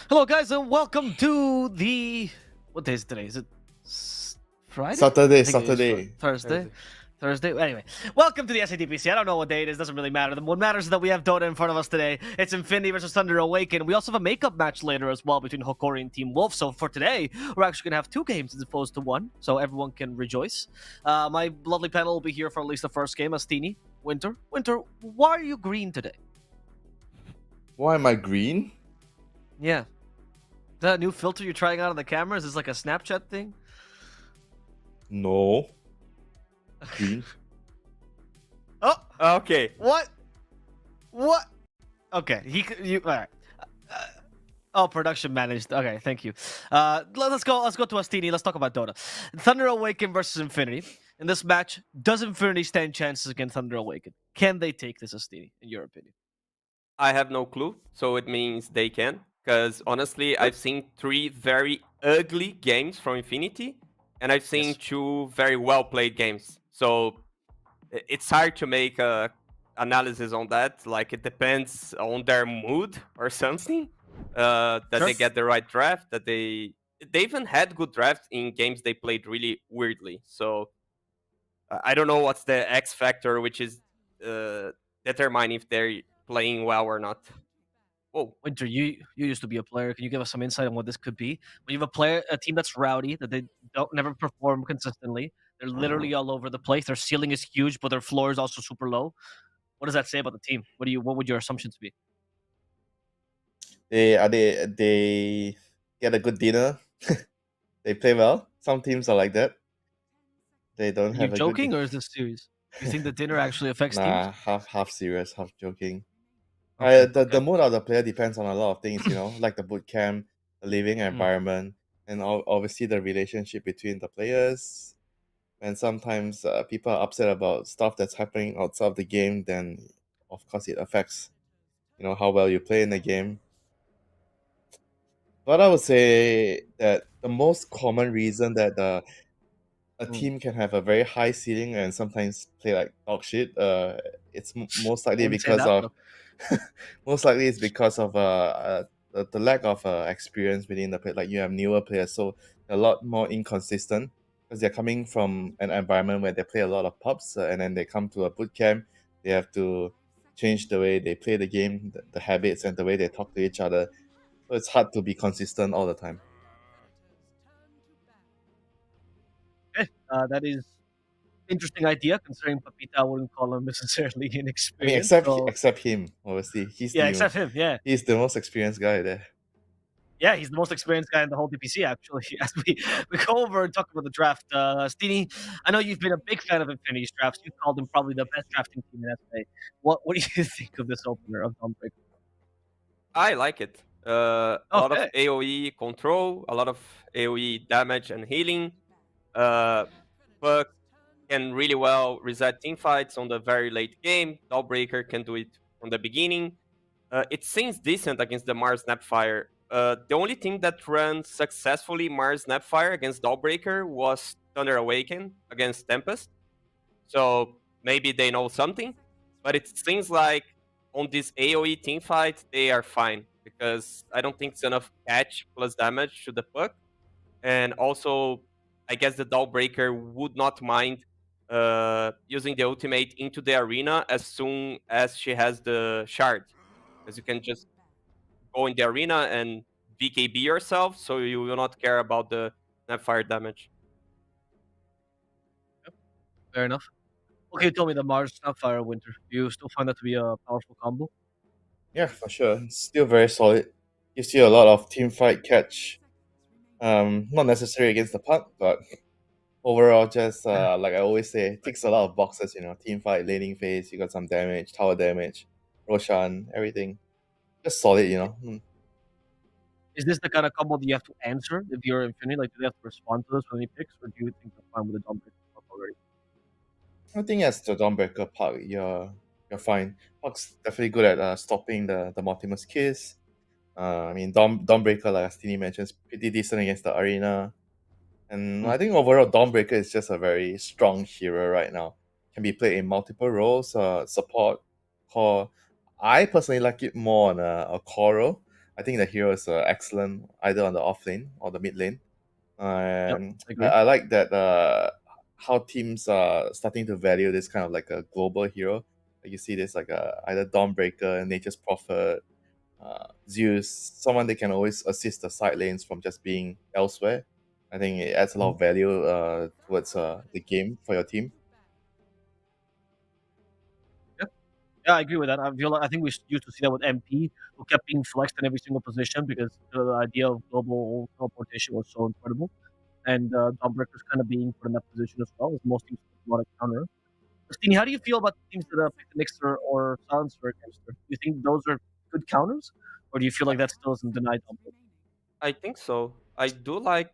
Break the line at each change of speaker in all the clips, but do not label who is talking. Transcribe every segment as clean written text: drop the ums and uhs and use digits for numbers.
Hello, guys, and welcome to the. What day is today? Is it Friday?
Saturday,
I think it is
Saturday.
Thursday. Thursday. Anyway, welcome to the SADPC. I don't know what day it is. Doesn't really matter. What matters is that we have Dota in front of us today. It's Infinity versus Thunder Awaken. We also have a makeup match later as well between Hokori and Team Wolf. So for today, we're actually gonna have two games as opposed to one, so everyone can rejoice. My lovely panel will be here for at least the first game. Astini, Winter. Why are you green today?
Why am I green?
Yeah. That new filter you're trying out on the camera, is this like a Snapchat thing?
No. Green.
Oh,
Okay.
what? Okay, you all right. Oh, production managed. Okay, thank you. Let's go to Astini. Let's talk about Dota. Thunder Awaken versus Infinity. In this match, does Infinity stand chances against Thunder Awaken? Can they take this, Astini, in your opinion?
I have no clue, so it means they can. Because honestly, I've seen 3 very ugly games from Infinity, and I've seen
Yes.
2 very well played games. So it's hard to make a analysis on that. Like it depends on their mood or something. That
Sure.
they get the right draft. That they even had good drafts in games they played really weirdly. So I don't know what's the X factor, which is determine if they're playing well or not. Oh,
Winter, you used to be a player. Can you give us some insight on what this could be? When you have a team that's rowdy, that they don't never perform consistently. They're literally all over the place. Their ceiling is huge, but their floor is also super low. What does that say about the team? What would your assumptions be?
They get a good dinner. They play well. Some teams are like that. They don't
Are you
have a good
joking, or is this serious? You think the dinner actually affects teams?
Nah, half serious, half joking.
Okay,
The
okay.
mood of the player depends on a lot of things, like the boot camp, the living
Mm.
environment, and obviously the relationship between the players. And sometimes people are upset about stuff that's happening outside of the game, then of course it affects, how well you play in the game. But I would say that the most common reason that a
Mm.
team can have a very high ceiling and sometimes play like dog shit, it's most
I
likely
wouldn't say
because
that,
of
but
most likely it's because of the lack of experience within the play. Like you have newer players, so a lot more inconsistent because they're coming from an environment where they play a lot of pubs, and then they come to a boot camp. They have to change the way they play the game, the habits, and the way they talk to each other. So it's hard to be consistent all the time.
okay. That is interesting idea, considering Papita wouldn't call him necessarily
I mean,
inexperienced. So
except him, obviously,
yeah, except him. Yeah,
he's the most experienced guy there.
yeah, he's the most experienced guy in the whole DPC. Actually, as we go over and talk about the draft, Steenie, I know you've been a big fan of Infinity's drafts. You called them probably the best drafting team in SA. What do you think of this opener of Dawnbreaker?
I like it. A lot of
Okay,
AoE control, a lot of AoE damage and healing. But can really well reset team fights on the very late game. Dawnbreaker can do it from the beginning. It seems decent against the Mars Snapfire. The only thing that ran successfully Mars Snapfire against Dawnbreaker was Thunder Awaken against Tempest. So maybe they know something. But it seems like on this AoE team fight, they are fine. Because I don't think it's enough catch plus damage to the puck. And also, I guess the Dawnbreaker would not mind using the ultimate into the arena as soon as she has the shard. Because you can just go in the arena and BKB yourself, so you will not care about the Snapfire damage.
fair enough. Okay, you told me the Mars Snapfire Winter. Do you still find that to be a powerful combo?
Yeah, for sure. It's still very solid. Gives you a lot of team fight catch. Not necessarily against the puck, but overall, just
Yeah.
like I always say, ticks a lot of boxes. Team fight, laning phase. You got some damage, tower damage, Roshan, everything. Just solid.
Is this the kind of combo that you have to answer if you're Infinity? Like, do they have to respond to this when he picks, or do you think they're fine with the Dawnbreaker already?
I think as the Dawnbreaker Puck, you're fine. Puck's definitely good at stopping the Mortimer's Kiss. I mean, Dawnbreaker, like Astini mentioned, is pretty decent against the arena. And
Mm.
I think overall, Dawnbreaker is just a very strong hero right now. Can be played in multiple roles, support, core. I personally like it more on a core role. I think the hero is excellent either on the off lane or the mid lane.
Yep,
And
I agree.
I like that how teams are starting to value this kind of like a global hero. Like you see this like either Dawnbreaker, Nature's Prophet, Zeus, someone that can always assist the side lanes from just being elsewhere. I think it adds a lot of value towards the game for your team.
Yeah, I agree with that. I think we used to see that with MP, who kept being flexed in every single position because the idea of global teleportation was so incredible. And Dawnbreaker's kind of being put in that position as well, as most teams want to counter. Christine, how do you feel about the teams that pick the Nixer or Silencer against her? Do you think those are good counters, or do you feel like that still isn't denied Dawnbreaker?
I think so. I do like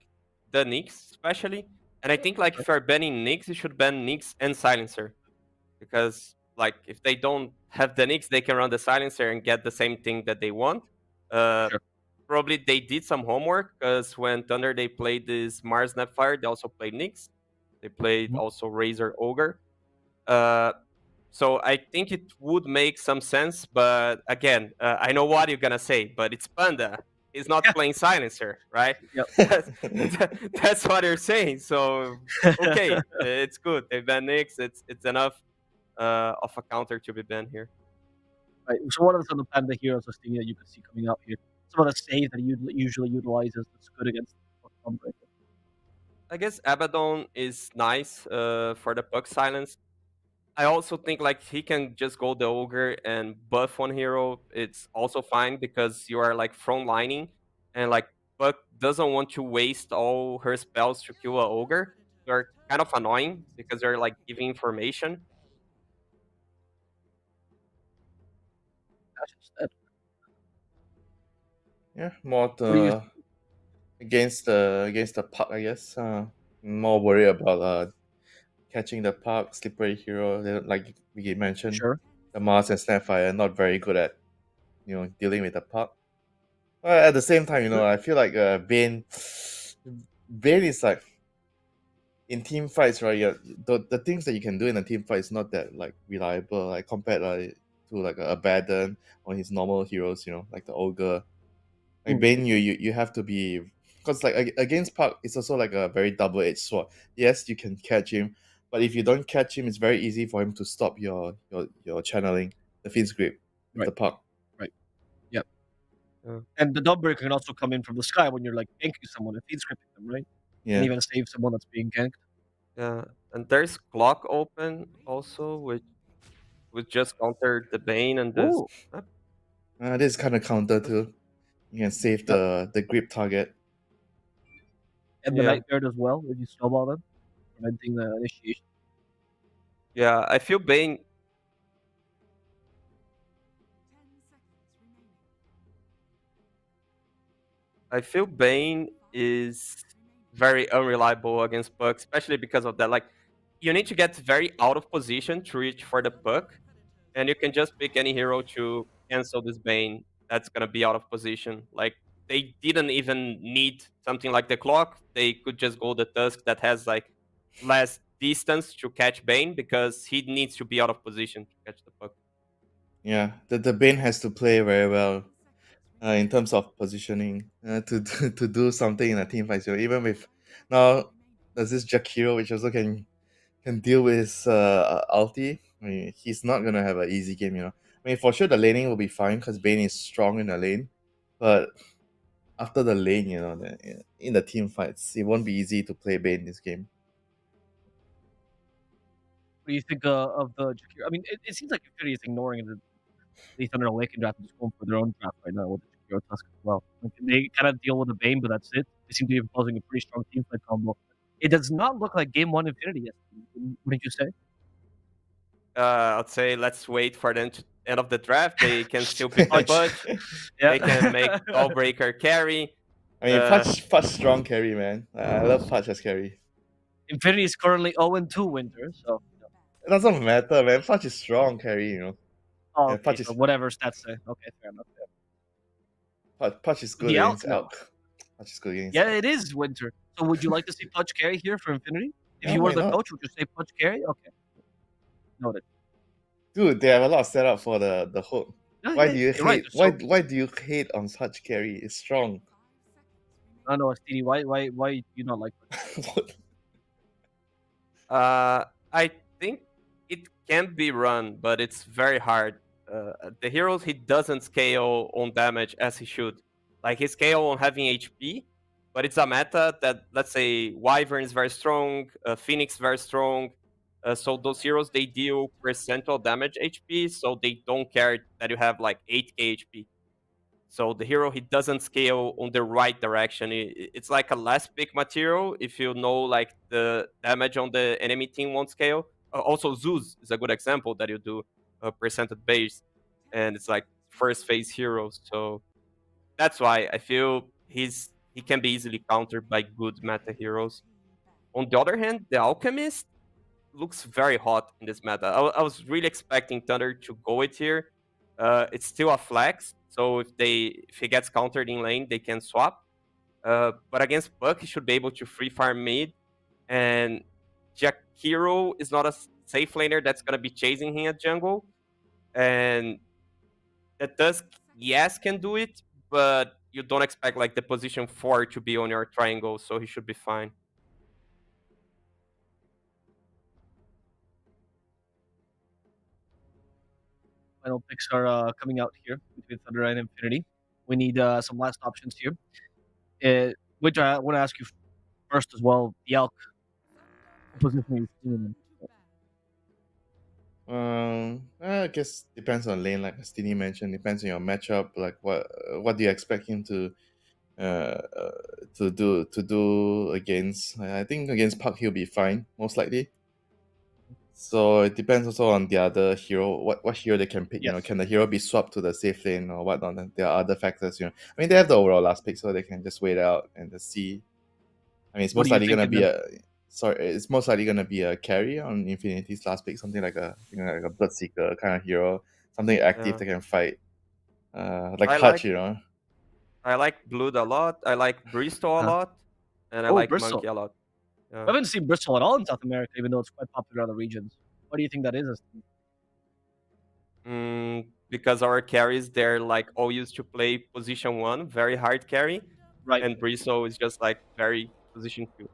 the Nyx especially, and I think like if you're banning Nyx, you should ban Nyx and Silencer, because like if they don't have the Nyx, they can run the Silencer and get the same thing that they want.
Sure.
Probably they did some homework because when Thunder they played this Mars Snapfire, they also played Nyx. They played
Mhm.
also Razor Ogre. Uh, so I think it would make some sense, but again, I know what you're gonna say, but it's Panda. He's not playing Silencer, right?
Yep.
That's what you're saying. So okay, it's good. They ban Nyx. It's enough of a counter to be banned here.
Right. So what are some of the Panda heroes, Christine, that you could see coming out here? Some of the saves that you usually utilizes that's good against Dawnbreaker.
I guess Abaddon is nice for the puck silence. I also think like he can just go the ogre and buff one hero. It's also fine because you are like front lining, and like Buck doesn't want to waste all her spells to kill a ogre. They're kind of annoying because they're like giving information.
That's just that.
Yeah, more
What do you?
against the puck, I guess. More worried about catching the puck, slippery hero. Like we mentioned,
Sure.
the Mars and Snapfire are not very good at dealing with the puck. But at the same time, I feel like Bane is like in team fights, right? Yeah, the things that you can do in a team fight is not that like reliable, like compared to like a Abaddon or his normal heroes, like the Ogre. Like
Mm.
Bane, you have to be, because like against Puck, it's also like a very double-edged sword. Yes, you can catch him, but if you don't catch him, it's very easy for him to stop your channeling the Fiend's grip with
Right.
the Puck.
Right. Yep.
Yeah.
And the Dawnbreaker can also come in from the sky when you're like ganking someone and feed scripting them, right? And
Yeah,
even save someone that's being ganked.
Yeah, and there's clock open also, which would just counter the Bane and this.
Ooh.
this is kind of counter too. You can save
Yep.
the grip target.
And the
Yeah.
Nightbird as well, if you snowball them, preventing the initiation.
Yeah, I feel Bane. I feel Bane is very unreliable against puck, especially because of that. Like, you need to get very out of position to reach for the puck, and you can just pick any hero to cancel this Bane that's gonna be out of position. Like, they didn't even need something like the clock. They could just go the Tusk that has like less distance to catch Bane because he needs to be out of position to catch the puck.
Yeah, the Bane has to play very well in terms of positioning to do something in a team fight. So even with now, there's this Jakiro which also can deal with ulti. I mean, he's not gonna have an easy game. I mean, for sure the laning will be fine because Bane is strong in the lane, but after the lane, in the team fights, it won't be easy to play Bane this game.
What do you think of the Jakiro? I mean, it seems like Infinity is ignoring the Thunder Awaken draft and just going for their own draft right now with the Jakiro Tusk as well. Like, they kind of deal with the Bane, but that's it. They seem to be imposing a pretty strong team fight combo. It does not look like Game 1 Infinity yet. What did you say?
I'd say let's wait for the end of the draft. They can still pick the Pudge.
Yeah.
They can make Allbreaker carry.
I mean,
Uh,
Pudge strong carry, man. I love Pudge as carry.
Infinity is currently 0-2 Winter, so.
It doesn't matter, man. Pudge is strong carry,
Oh,
Yeah,
okay,
Pudge
so
is
whatever stats say. Okay, fair enough.
Pudge is good
The
against
outcome.
Elk. Pudge is good against
Yeah,
Elk.
it is Winter. So would you like to see Pudge carry here for Infinity? If
Yeah,
you were
why
the
not?
coach, would you say Pudge carry? Okay. Noted.
Dude, they have a lot of setup for the hook.
No,
Why
yeah,
do you
you're right.
hate?
So,
Why do you hate on such carry? It's strong.
I don't know, STD. Why do you not like it?
What?
I think it can be run, but it's very hard. The heroes he doesn't scale on damage as he should. Like he scale on having HP, but it's a meta that, let's say, Wyvern is very strong, Phoenix very strong. So those heroes they deal percentile damage HP, so they don't care that you have like 8k HP. So the hero he doesn't scale on the right direction. It's like a last pick material if you know like the damage on the enemy team won't scale. Also Zeus is a good example that you do a percentage base, and it's like first phase hero. So that's why I feel he can be easily countered by good meta heroes. On the other hand, the Alchemist looks very hot in this meta. I was really expecting Thunder to go it here. It's still a flex, so if he gets countered in lane, they can swap. But against Puck, he should be able to free farm mid, and Jakiro is not a safe laner that's gonna be chasing him at jungle, and that Tusk, yes, can do it, but you don't expect like the position 4 to be on your triangle, so he should be fine.
Final picks are coming out here between Thunder and Infinity. We need some last options here. Which I want to ask you first as well. The Elk position you see in.
I guess depends on lane, like Stini mentioned. Depends on your matchup. Like what do you expect him to do against? I think against Puck he'll be fine, most likely. So it depends also on the other hero, what hero they can pick. You know,
Yes.
can the hero be swapped to the safe lane or whatnot? And there are other factors. You know, I mean they have the overall last pick, so they can just wait out and just see. I mean, it's
What
most
do you
likely gonna
think,
be it's most likely gonna be a carry on Infinity's last pick, something like like a Bloodseeker kind of hero, something active that can fight, like
I
Hutch,
like
you know.
I like Blood a lot. I like Bristol a lot, and I
Oh,
like
Bristol.
Monkey a lot.
I haven't seen Bristol at all in South America, even though it's quite popular in other regions. What do you think that is?
Because our carries they're like all used to play position 1, very hard carry,
Right.
and Bristol is just like very position 2.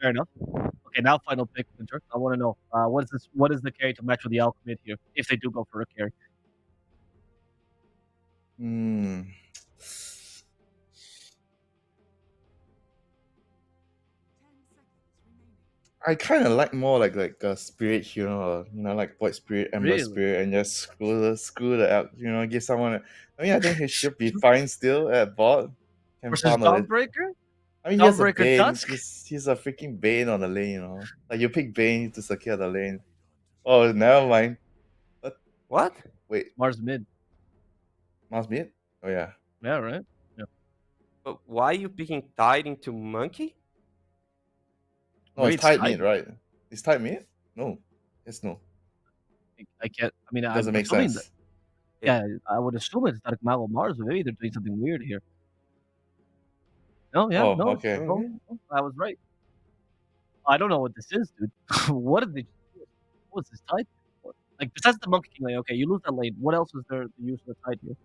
Fair enough. Okay, now final pick, Winter. I want to know what is the carry to match with the Alchemist here, if they do go for a carry?
I kind of like more like a spirit hero, you know, like Void Spirit, Ember
Really?
Spirit, and just screw the out, you know, give someone. I mean, I think he should be fine still at bot. Can
Versus
farm a little.
Dawnbreaker?
I mean, he has a
Dawnbreaker
Bane.
Tusk?
He's a freaking Bane on the lane, you know. Like you pick Bane to secure the lane. Oh, never mind.
What?
Wait,
Mars mid.
Mars mid? Oh yeah.
Yeah, right. Yeah.
But why are you picking Tide into Monkey?
No,
Maybe
it's
it's
tied
tied.
mid, right? It's tied mid? No. It's no.
I can't. I mean,
Doesn't
I'm
make
assuming
sense.
yeah, I would assume it's like Mago Mars, but maybe they're doing something weird here. No, yeah,
Oh,
no,
okay.
no, I was right. I don't know what this is, dude. What did they? What's this tide for? Like besides the Monkey King lane, okay, you lose that lane. What else is there to use the tide here?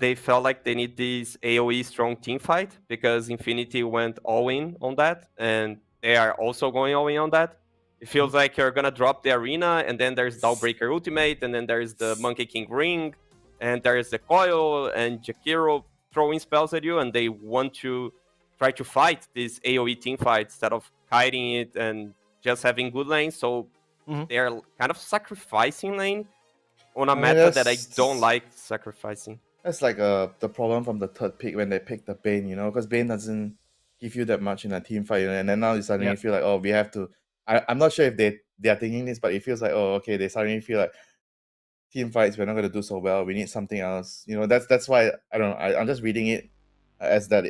They felt like they need this AoE strong team fight because Infinity went all in on that, and they are also going all in on that. It feels like you're gonna drop the arena, and then there's Dawnbreaker ultimate, and then there's the Monkey King ring, and there's the coil, and Jakiro throwing spells at you, and they want to try to fight this AoE team fight instead of kiting it and just having good lanes. So they're kind of sacrificing lane on a meta that I don't like sacrificing.
That's like the problem from the third pick when they pick the Bane, you know, because Bane doesn't give you that much in a team fight, you know, and then now you suddenly feel like, oh, we have to. I'm not sure if they are thinking this, but it feels like, oh, okay, they suddenly feel like team fights we're not going to do so well. We need something else, you know. That's why I don't know. I'm just reading it as that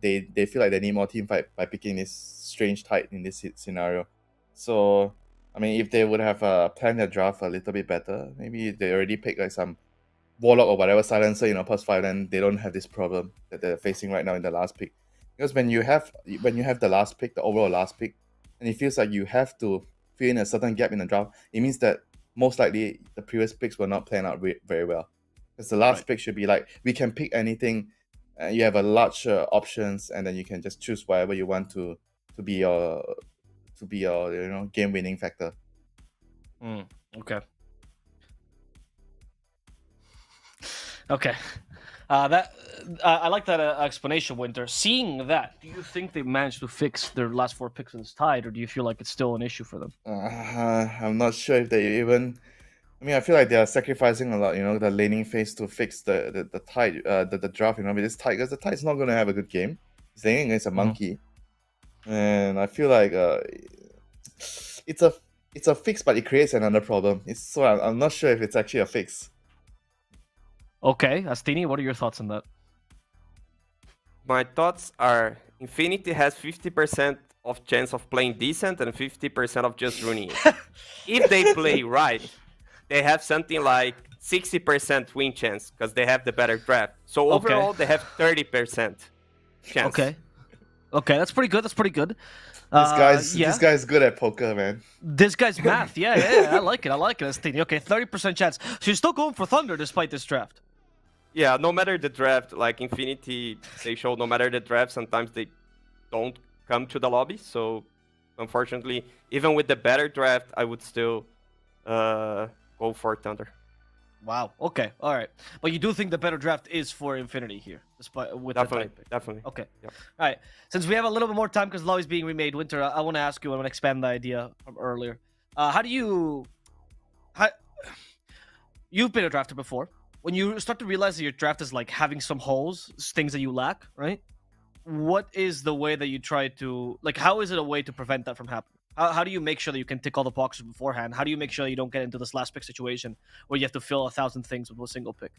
they feel like they need more team fight by picking this strange tide in this scenario. So I mean, if they would have planned their draft a little bit better, maybe they already picked like some Warlock or whatever silencer, you know, +5, then they don't have this problem that they're facing right now in the last pick. Because when you have the last pick, the overall last pick, and it feels like you have to fill in a certain gap in the draft, it means that most likely the previous picks will not plan out very well. Because the last
Right.
pick should be like, we can pick anything, and you have a large options, and then you can just choose whatever you want to be your game winning factor.
Okay. Okay. I like that explanation, Winter. Seeing that, do you think they managed to fix their last 4 picks in this tide, or do you feel like it's still an issue for them?
I'm not sure if they even. I mean, I feel like they are sacrificing a lot, the laning phase to fix the tide, the draft, with this tide, because the tide's not going to have a good game. He's laning against a monkey, and I feel like it's a fix, but it creates another problem. I'm not sure if it's actually a fix.
Okay, Astini, what are your thoughts on that?
My thoughts are Infinity has 50% of chance of playing decent and 50% of just ruining it. If they play right, they have something like 60% win chance because they have the better draft. So overall, they have 30% chance.
Okay, that's pretty good.
This guy's good at poker, man.
This guy's math. Yeah. I like it, Astini. Okay, 30% chance. So you're still going for Thunder despite this draft?
Yeah, no matter the draft, like Infinity, they show no matter the draft, sometimes they don't come to the lobby. So, unfortunately, even with the better draft, I would still go for Thunder.
Wow. Okay. All right. But you do think the better draft is for Infinity here, despite with
Definitely.
the pick?
Definitely.
Okay.
Yep.
All right. Since we have a little bit more time because the lobby's being remade, Winter, I want to ask you. I want to expand the idea from earlier. You've been a drafter before. When you start to realize that your draft is like having some holes, things that you lack, right? What is the way that you try to how is it a way to prevent that from happening? How do you make sure that you can tick all the boxes beforehand? How do you make sure that you don't get into this last pick situation where you have to fill 1,000 things with a single pick?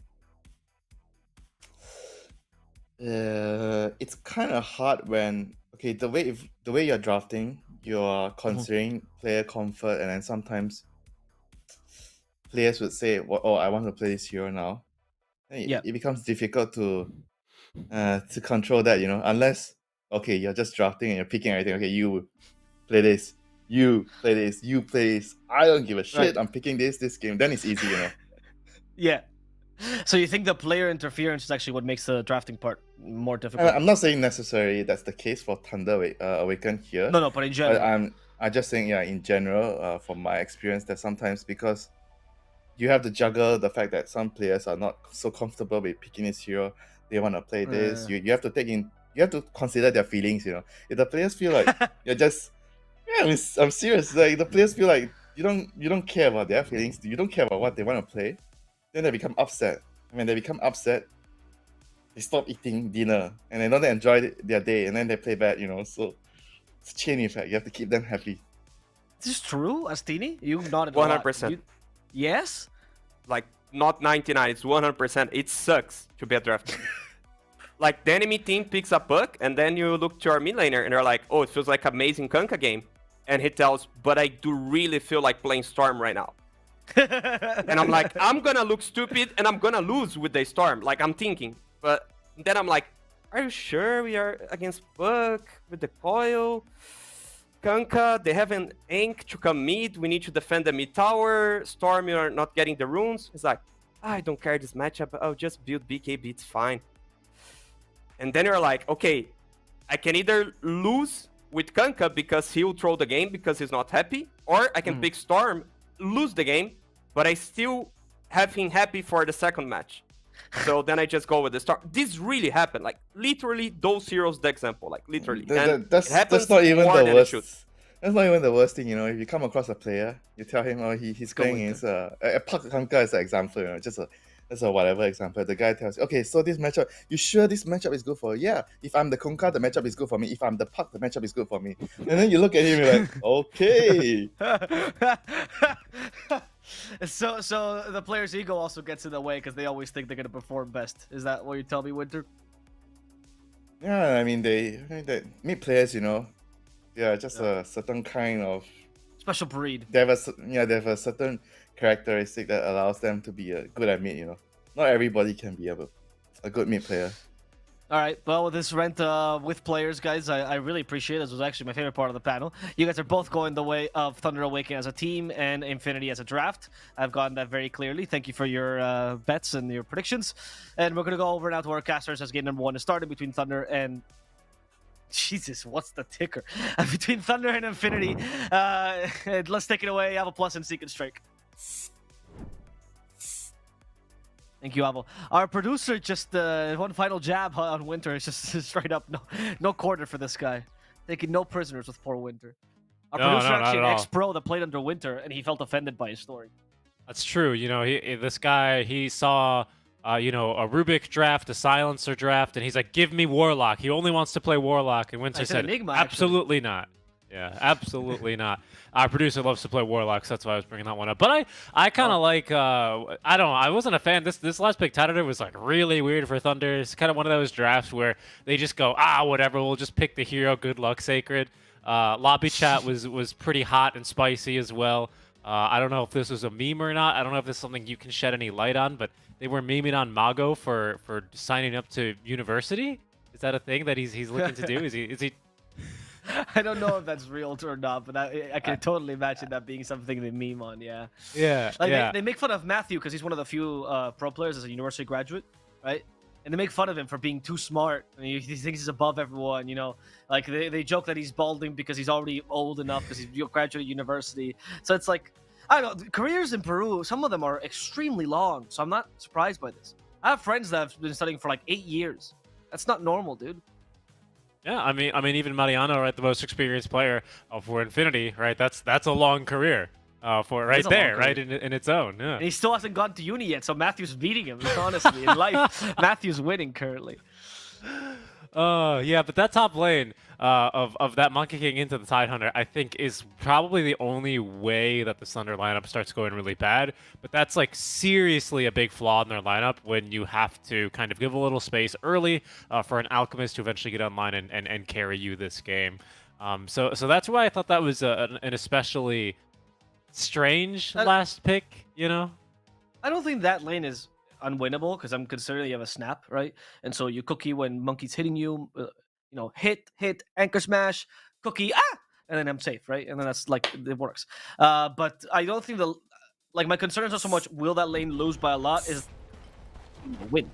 It's kind of hard when the way you're drafting, you're considering player comfort, and then sometimes players would say, "Oh, I want to play this hero now." It becomes difficult to control that, unless you're just drafting and you're picking everything. Okay, you play this, you play this, you play this. I don't give a shit.
Right.
I'm picking this game. Then it's easy,
Yeah. So you think the player interference is actually what makes the drafting part more difficult?
I'm not saying necessarily that's the case for Thunder Awaken here.
No, but in general.
I'm just saying, in general, from my experience, that sometimes because you have to juggle the fact that some players are not so comfortable with picking this hero, they want to play this. You have to consider their feelings. If the players feel like you're just, I'm serious. Like the players feel like you don't care about their feelings. You don't care about what they want to play. Then they become upset. When they become upset, they stop eating dinner and they don't enjoy their day, and then they play bad. So it's a chain effect. You have to keep them happy.
Is this true, Astini? You nodded
100%.
Yes?
Like, not 99, it's 100%. It sucks to be a drafter. Like, the enemy team picks a puck, and then you look to our mid laner, and they're like, oh, it feels like amazing Kanka game. And he tells, but I do really feel like playing Storm right now. And I'm like, I'm gonna look stupid, and I'm gonna lose with the Storm. Like, I'm thinking. But then I'm like, are you sure we are against puck with the coil? Kanka, they have an ink to come mid. We need to defend the mid tower. Storm, you are not getting the runes. He's like, I don't care this matchup. I'll just build BKB. It's fine. And then you're like, okay, I can either lose with Kanka because he'll throw the game because he's not happy, or I can pick Storm, lose the game, but I still have him happy for the second match. So then I just go with the Storm. This really happened. Like, literally, those heroes, the example. Like, literally.
That's not even the worst. That's not even the worst thing, If you come across a player, you tell him, oh, he's playing against Kanka as an example, just a whatever example. The guy tells you, okay, so this matchup, you sure this matchup is good for you? Yeah. If I'm the Kanka, the matchup is good for me. If I'm the Puck, the matchup is good for me. And then you look at him, you're like, okay.
So the player's ego also gets in the way because they always think they're gonna perform best. Is that what you tell me, Winter?
Yeah, I mean they mid players, just a certain kind of
special breed.
They have a certain characteristic that allows them to be good at mid. Not everybody can be a good mid player.
All right. Well, with this rent with players, guys, I really appreciate it. This was actually my favorite part of the panel. You guys are both going the way of Thunder Awaken as a team and Infinity as a draft. I've gotten that very clearly. Thank you for your bets and your predictions. And we're going to go over now to our casters as game number 1 is started between Thunder and... Jesus, what's the ticker? Between Thunder and Infinity. Let's take it away. Epulze and SeekNStrike. Thank you, Avo. Our producer just one final jab on Winter. It's just straight up no quarter for this guy. Taking no prisoners with poor Winter. Our producer actually an ex-pro that played under Winter, and he felt offended by his story.
That's true. You know, this guy, he saw, you know, a Rubik draft, a Silencer draft, and he's like, give me Warlock. He only wants to play Warlock. And Winter said, Enigma, absolutely not. Yeah, absolutely not. Our producer loves to play Warlocks, that's why I was bringing that one up. But I kind of like, I don't know, I wasn't a fan. This last pick Tatator was like really weird for Thunder. It's kind of one of those drafts where they just go, whatever, we'll just pick the hero, good luck, Sacred. Lobby chat was pretty hot and spicy as well. I don't know if this was a meme or not. I don't know if this is something you can shed any light on, but they were memeing on Mago for signing up to university. Is that a thing that he's looking to do? Is he?
I don't know if that's real or not, but I can totally imagine that being something they meme on. Yeah.
Yeah.
Like
yeah.
They make fun of Matthew because he's one of the few pro players as a university graduate, right? And they make fun of him for being too smart. I mean, he thinks he's above everyone, you know. Like they joke that he's balding because he's already old enough because he's graduate university. So it's like, I don't know, careers in Peru, some of them are extremely long. So I'm not surprised by this. I have friends that have been studying for like 8 years. That's not normal, dude.
Yeah, I mean, even Mariano, right, the most experienced player for Infinity, right? That's a long career for right there, right, in its own. Yeah.
And he still hasn't gone to uni yet, so Matthew's beating him. Honestly, in life, Matthew's winning currently.
Yeah, but that top lane of that Monkey King into the Tidehunter, I think, is probably the only way that the Thunder lineup starts going really bad. But that's like seriously a big flaw in their lineup when you have to kind of give a little space early for an Alchemist to eventually get online and carry you this game. So that's why I thought that was an especially strange last pick, you know?
I don't think that lane is unwinnable because I'm considering you have a snap, right? And so you cookie when Monkey's hitting you, you know, hit, anchor smash, cookie, and then I'm safe, right? And then that's like, it works. But I don't think like my concerns are so much, will that lane lose by a lot, is win.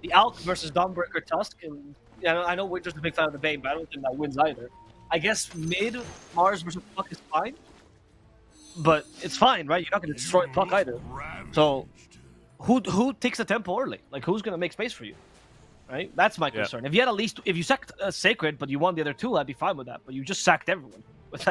The Alk versus Dawnbreaker Tusk, and I know Winter's a big fan of the Bane, but I don't think that wins either. I guess mid Mars versus Puck is fine, but it's fine, right? You're not going to destroy Puck either. So who takes the tempo early? Like, who's going to make space for you? Right? That's my concern. If you had at least, if you sacked Sacred, but you won the other two, I'd be fine with that. But you just sacked everyone.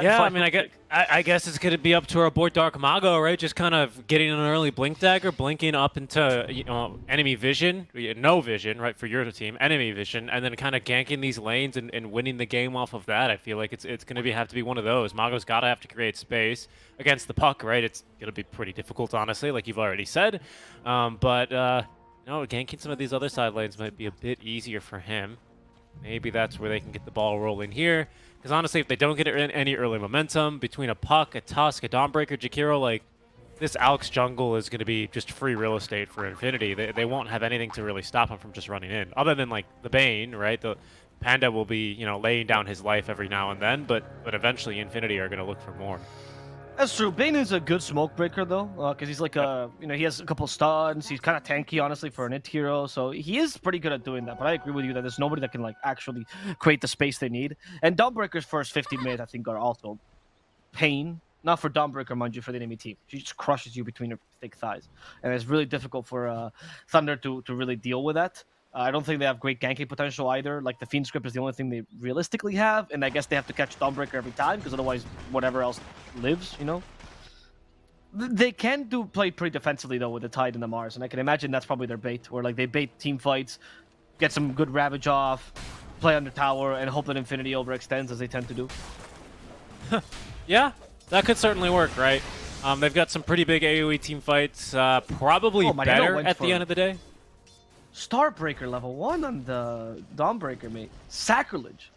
Yeah, I mean, I guess it's going to be up to our boy Dark Mago, right? Just kind of getting an early Blink Dagger, blinking up into, you know, enemy vision, no vision, right, for your team, enemy vision, and then kind of ganking these lanes and winning the game off of that. I feel like it's going to have to be one of those. Mago's got to have to create space against the Puck, right? It's going to be pretty difficult, honestly, like you've already said. But ganking some of these other side lanes might be a bit easier for him. Maybe that's where they can get the ball rolling here. Because honestly, if they don't get any early momentum between a Puck, a Tusk, a Dawnbreaker, Jakiro, like, this Alex jungle is going to be just free real estate for Infinity. They won't have anything to really stop him from just running in. Other than, like, the Bane, right? The Panda will be, you know, laying down his life every now and then, but eventually Infinity are going to look for more.
That's true. Bane is a good smoke breaker, though, because he's like he has a couple stuns. He's kind of tanky, honestly, for an it hero. So he is pretty good at doing that. But I agree with you that there's nobody that can like actually create the space they need. And Dawnbreaker's first 15 minutes, I think, are also pain. Not for Dawnbreaker, mind you, for the enemy team. She just crushes you between her thick thighs, and it's really difficult for Thunder to really deal with that. I don't think they have great ganking potential either. Like, the Fiend script is the only thing they realistically have, and I guess they have to catch Dawnbreaker every time, because otherwise whatever else lives, you know? They can play pretty defensively, though, with the Tide and the Mars, and I can imagine that's probably their bait, where like they bait team fights, get some good Ravage off, play under tower, and hope that Infinity overextends, as they tend to do.
Yeah, that could certainly work, right? They've got some pretty big AoE team fights, probably better at the end of the day.
Starbreaker level 1 on the Dawnbreaker, mate. Sacrilege.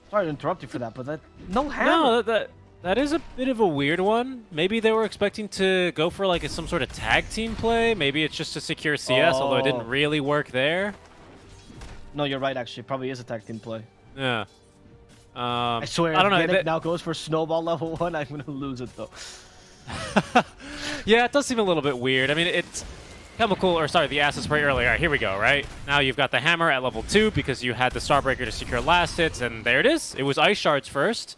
Sorry to interrupt you for that, but that no hammer.
No, That is a bit of a weird one. Maybe they were expecting to go for like some sort of tag team play. Maybe it's just to secure CS, although it didn't really work there.
No, you're right, actually. Probably is a tag team play.
Yeah.
I swear,
I don't know.
Yannick now goes for snowball level 1. I'm going to lose it, though.
Yeah, it does seem a little bit weird. I mean, it's the acid spray earlier. All right, here we go, right? Now you've got the hammer at level 2 because you had the Starbreaker to secure last hits, and there it is. It was ice shards first,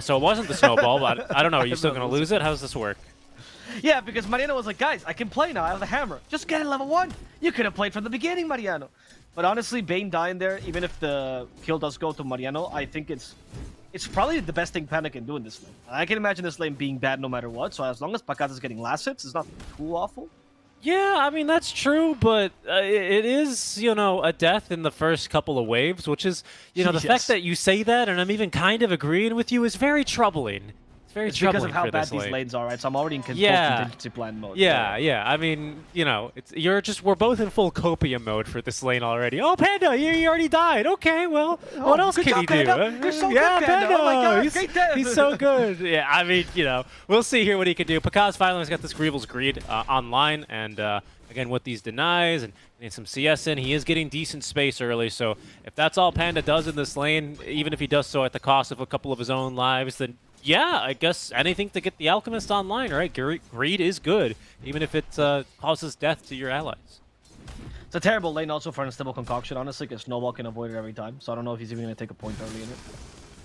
so it wasn't the snowball, but I don't know. Are you still going to lose it? How does this work?
Yeah, because Mariano was like, guys, I can play now. I have the hammer. Just get it level 1. You could have played from the beginning, Mariano. But honestly, Bane dying there, even if the kill does go to Mariano, I think it's probably the best thing Panda can do in this lane. I can imagine this lane being bad no matter what, so as long as Pakaz is getting last hits, it's not too awful.
Yeah, I mean, that's true, but it is, a death in the first couple of waves, which is, the fact that you say that, and I'm even kind of agreeing with you, is very troubling. It's
because of how bad these lanes are, right? So I'm already in contingency plan mode.
Yeah. I mean, we're both in full copium mode for this lane already. Oh, Panda, you already died. Okay, well, what else can he do?
You're so good,
Panda.
Oh my God,
He's so good. Yeah, I mean, we'll see here what he can do. Pakaz finally has got this Greevil's Greed online, and again, with these denies and some CS in, he is getting decent space early. So if that's all Panda does in this lane, even if he does so at the cost of a couple of his own lives, then yeah, I guess anything to get the Alchemist online, right? Greed is good, even if it causes death to your allies.
It's a terrible lane also for Unstable Concoction, honestly, because Snowball can avoid it every time. So I don't know if he's even going to take a point early in it.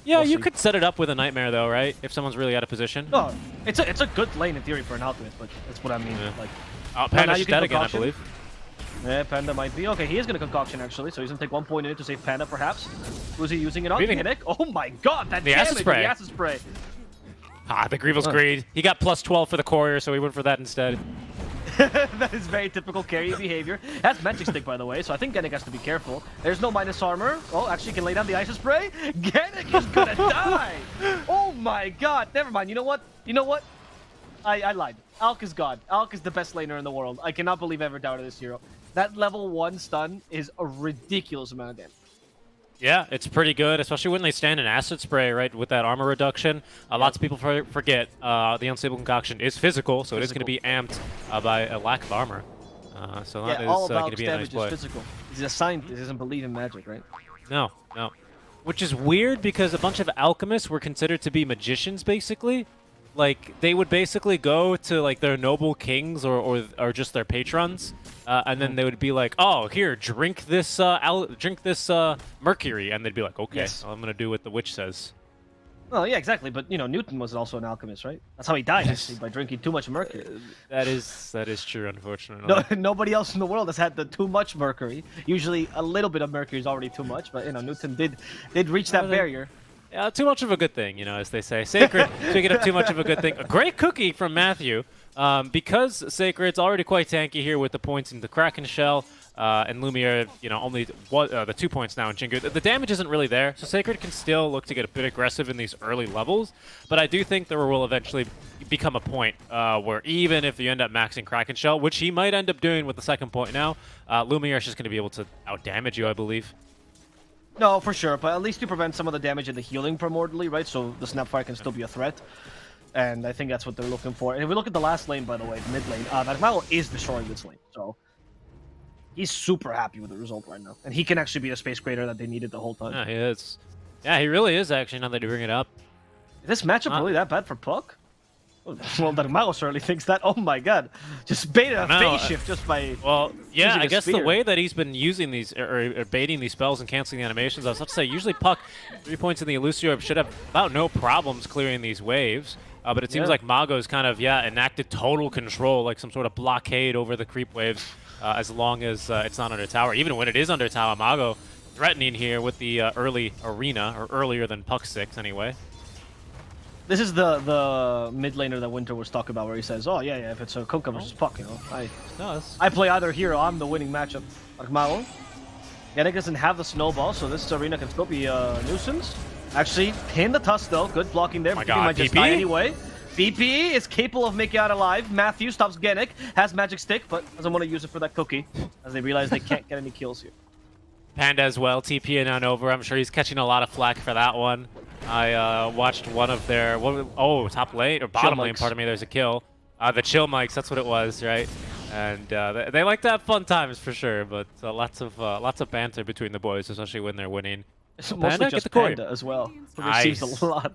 Yeah, you could set it up with a Nightmare, though, right? If someone's really out of position.
No, it's a good lane in theory for an Alchemist, but that's what I mean.
Yeah.
Like,
Panda's dead again, I believe.
Yeah, Panda might be. Okay, he is going to Concoction, actually, so he's going to take 1 point in it to save Panda, perhaps. Who's he using it on? Yannick? Oh my God, that
the acid spray.
The acid spray.
The Greevil's Greed. He got plus 12 for the courier, so he went for that instead.
That is very typical carry behavior. That's Magic Stick, by the way, so I think Yannick has to be careful. There's no minus armor. Oh, actually, he can lay down the Ice Spray. Yannick is gonna die! Oh my God! Never mind. You know what? I lied. Alk is God. Alk is the best laner in the world. I cannot believe I ever doubted this hero. That level 1 stun is a ridiculous amount of damage.
Yeah, it's pretty good, especially when they stand in Acid Spray, right, with that armor reduction. Lots of people forget the Unstable Concoction is physical, so it is going to be amped by a lack of armor. So that is going to be a nice play.
Is physical. He's a scientist. He doesn't believe in magic, right?
No. Which is weird because a bunch of alchemists were considered to be magicians, basically. Like, they would basically go to, like, their noble kings or just their patrons, and then they would be like, oh, here, drink this mercury, and they'd be like, okay,
yes.
well, I'm going to do what the witch says.
Well, yeah, exactly, but, Newton was also an alchemist, right? That's how he died, actually, by drinking too much mercury.
That is true, unfortunately.
No, nobody else in the world has had the too much mercury. Usually, a little bit of mercury is already too much, but, Newton did reach that barrier.
Yeah, too much of a good thing, as they say. Sacred, speaking of too much of a good thing, a great cookie from Matthew. Because Sacred's already quite tanky here with the points in the Kraken Shell, and Lumiere, only the 2 points now in Jingu. The damage isn't really there, so Sacred can still look to get a bit aggressive in these early levels, but I do think there will eventually become a point where even if you end up maxing Kraken Shell, which he might end up doing with the 2nd point now, Lumiere is just going to be able to out-damage you, I believe.
No, for sure, but at least you prevent some of the damage in the healing primordially, right? So the Snapfire can still be a threat. And I think that's what they're looking for. And if we look at the last lane, by the way, the mid lane, Nagmalo is destroying this lane. So he's super happy with the result right now. And he can actually be the space creator that they needed the whole time.
Yeah, he is. Yeah, he really is, actually, now that you bring it up.
Is this matchup really that bad for Puck? Well, Nagmalo certainly thinks that. Oh my God. Just baited a phase shift just by...
Well, yeah, I guess the way that he's been using these, or baiting these spells and canceling the animations, I was about to say, usually Puck, 3 points in the Elusio should have about no problems clearing these waves. But it seems like Mago's kind of, enacted total control, like some sort of blockade over the creep waves, as long as it's not under tower. Even when it is under tower, Mago threatening here with the early arena, or earlier than Puck 6 anyway.
This is the mid laner that Winter was talking about, where he says, "Oh yeah, if it's a Kunkka versus Puck, I play either hero. I'm the winning matchup." Nagmalo. Yannick doesn't have the snowball, so this arena can still be a nuisance. Actually, pin the Tusk though. Good blocking there.
Oh my God,
might just die anyway. BP is capable of making out alive. Matthew stops Yannick, has Magic Stick, but doesn't want to use it for that cookie, as they realize they can't get any kills here.
Panda as well, TPing on over. I'm sure he's catching a lot of flack for that one. I watched one of their top lane or bottom lane. Pardon me. There's a kill. The chill mics. That's what it was, right? And they like to have fun times for sure. But lots of banter between the boys, especially when they're winning.
It's mostly just Panda as well. Who receives a lot.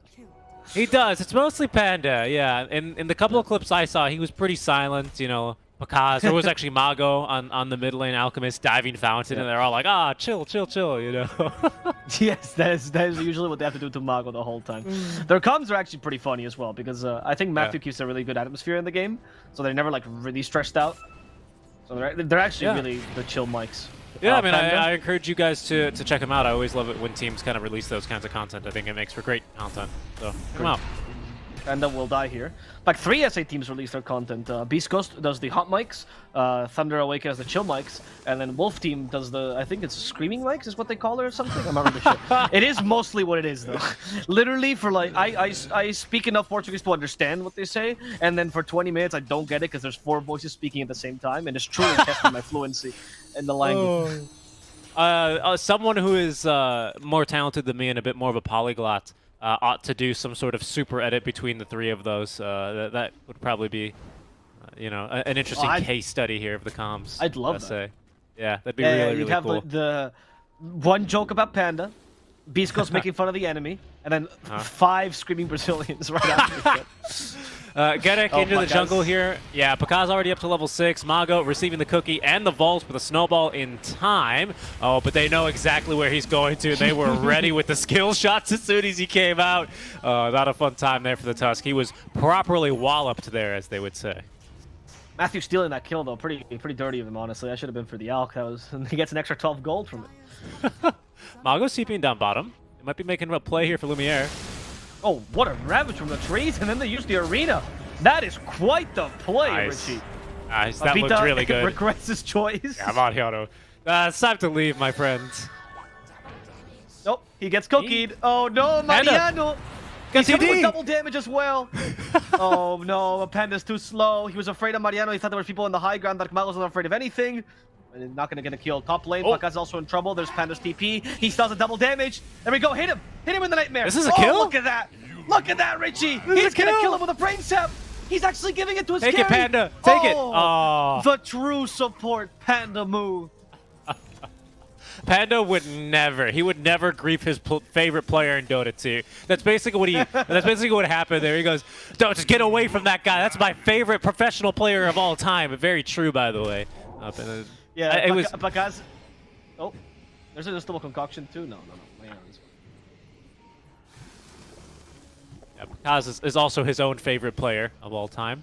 He does. It's mostly Panda. Yeah. In the couple of clips I saw, he was pretty silent. You know. Pakaz, there was actually Mago on the mid lane Alchemist diving fountain, and they're all like, chill, you know.
Yes, that is usually what they have to do to Mago the whole time. Their comms are actually pretty funny as well, because I think Matthew keeps a really good atmosphere in the game, so they're never like really stressed out. So they're actually really the chill mics.
Yeah, I mean, I encourage you guys to check them out. I always love it when teams kind of release those kinds of content. I think it makes for great content. So check them out.
Panda will die here. Like 3 SA teams release their content. Beast Ghost does the hot mics, Thunder Awaken has the chill mics, and then Wolf Team does I think it's screaming mics is what they call it or something. I'm not really sure. It is mostly what it is though. Literally for like, I speak enough Portuguese to understand what they say, and then for 20 minutes I don't get it because there's 4 voices speaking at the same time, and it's truly testing my fluency in the language.
Someone who is more talented than me and a bit more of a polyglot ought to do some sort of super edit between the 3 of those. That would probably be, an interesting case study here of the comms.
I'd love that.
Yeah, that'd be really
you'd have
cool.
the one joke about Panda, Beast Ghost making fun of the enemy, and then 5 screaming Brazilians right after.
Gedek into the jungle here. Yeah, Pakaz already up to level 6. Mago receiving the cookie and the vault with a snowball in time. Oh, but they know exactly where he's going to. They were ready with the skill shots as soon as he came out. Not a fun time there for the Tusk. He was properly walloped there, as they would say.
Matthew stealing that kill, though, pretty dirty of him, honestly. I should have been for the Alk. He gets an extra 12 gold from it.
Mago's TPing down bottom. He might be making a play here for Lumiere.
Oh, what a ravage from the trees, and then they use the arena. That is quite the play, Richie.
Nice, that looked really good.
Regrets his choice.
Yeah, Mariano. It's time to leave, my friends.
Nope, he gets cookied. Oh no, Mariano. He's coming with double damage as well. Oh no, Panda's too slow. He was afraid of Mariano. He thought there were people in the high ground. Dark Mago's not afraid of anything. And not going to get a kill. Top lane, Pakaz also in trouble. There's Panda's TP. He still has a double damage. There we go. Hit him. Hit him in the nightmare.
This is a kill?
Look at that. Look at that, Richie. He's going to kill him with a brain sap. He's actually giving it to his carry.
Take it, Panda. Take it. Oh.
The true support Panda move.
Panda would never grief his favorite player in Dota 2. That's basically what happened there. He goes, "Don't just get away from that guy. That's my favorite professional player of all time." Very true, by the way.
Yeah,
it was.
Pakaz. Oh, there's a double concoction too. No.
Yeah, Pakaz is also his own favorite player of all time.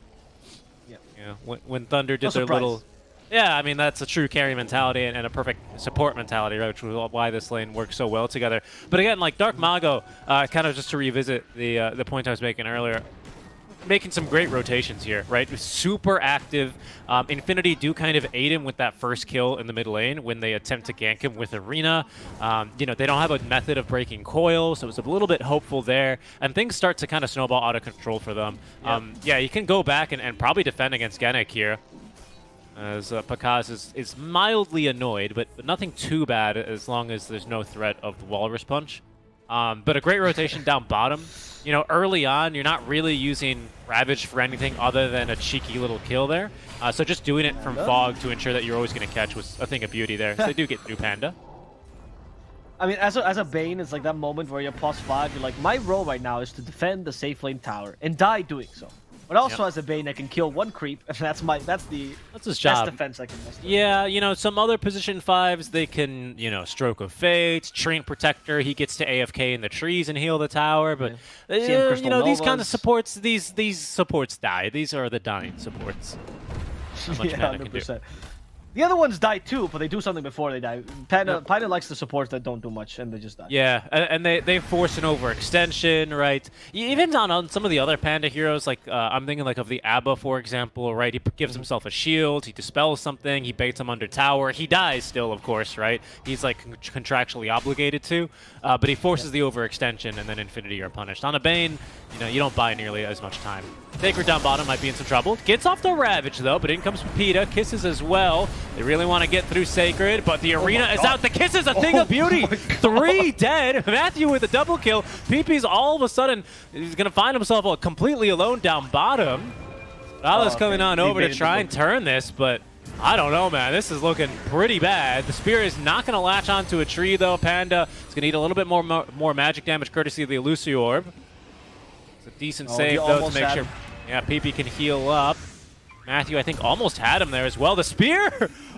Yeah.
When Thunder did their little. Yeah, I mean, that's a true carry mentality and a perfect support mentality, right, which is why this lane works so well together. But again, like Dark Mago, kind of just to revisit the point I was making earlier, making some great rotations here, right? Super active. Infinity do kind of aid him with that first kill in the mid lane when they attempt to gank him with Arena. They don't have a method of breaking coil, so it's a little bit hopeful there. And things start to kind of snowball out of control for them. Yeah, you can go back and probably defend against Genic here. As Pakaz is mildly annoyed, but nothing too bad as long as there's no threat of the Walrus Punch. But a great rotation down bottom. Early on, you're not really using Ravage for anything other than a cheeky little kill there. So just doing it from Fog to ensure that you're always going to catch was a thing of beauty there. So they do get new Panda.
I mean, as a Bane, it's like that moment where you're +5. You're like, my role right now is to defend the safe lane tower and die doing so. But also as a Bane, I can kill 1 creep, and that's his
job.
Best defense I can mess with.
Yeah, some other position 5s, they can, Stroke of Fate, Train Protector, he gets to AFK in the trees and heal the tower, but, these kind of supports, these supports die. These are the dying supports. Not much Panda can do.
The other ones die too, but they do something before they die. Panda likes the supports that don't do much, and they just die.
Yeah, and they force an overextension, right? Even on some of the other Panda heroes, like I'm thinking like of the Abba, for example, right? He gives himself a shield, he dispels something, he baits him under tower. He dies still, of course, right? He's like contractually obligated to, but he forces the overextension, and then Infinity are punished. On a Bane, you don't buy nearly as much time. Taker down bottom might be in some trouble. Gets off the Ravage, though, but in comes Peta. Kisses as well. They really want to get through Sacred, but the arena is out. The kiss is a thing of beauty. 3 dead. Matthew with a double kill. PP's all of a sudden, he's going to find himself completely alone down bottom. Vala's coming on over to try and turn this, but I don't know, man. This is looking pretty bad. The spear is not going to latch onto a tree, though. Panda is going to need a little bit more magic damage courtesy of the Elusive Orb. It's a decent save, though, to make sure PP can heal up. Matthew, I think, almost had him there as well. The spear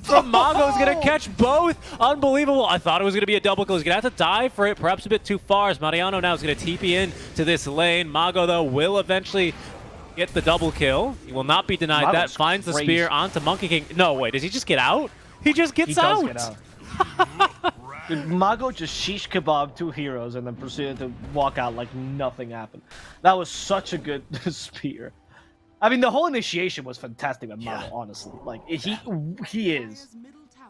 from Mago is going to catch both. Unbelievable. I thought it was going to be a double kill. He's going to have to dive for it, perhaps a bit too far, as Mariano now is going to TP in to this lane. Mago, though, will eventually get the double kill. He will not be denied that. Finds the spear onto Monkey King. No, wait, does he just get out? He just gets out.
He does get out. Dude, Mago just shish kebab 2 heroes and then proceeded to walk out like nothing happened. That was such a good spear. I mean, the whole initiation was fantastic with Mago, honestly. Like, he is.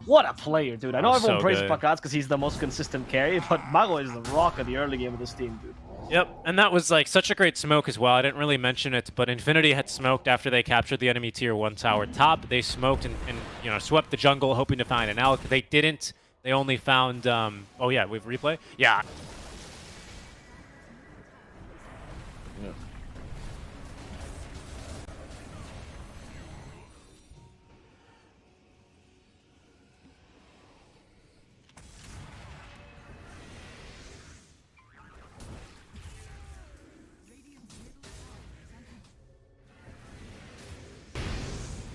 What a player, dude. I know everyone praises Pakaz because he's the most consistent carry, but Mago is the rock of the early game of this team, dude.
Yep, and that was like such a great smoke as well. I didn't really mention it, but Infinity had smoked after they captured the enemy tier 1 tower top. They smoked and you know, swept the jungle hoping to find an elk. They didn't. They only found oh yeah, we've replay? Yeah.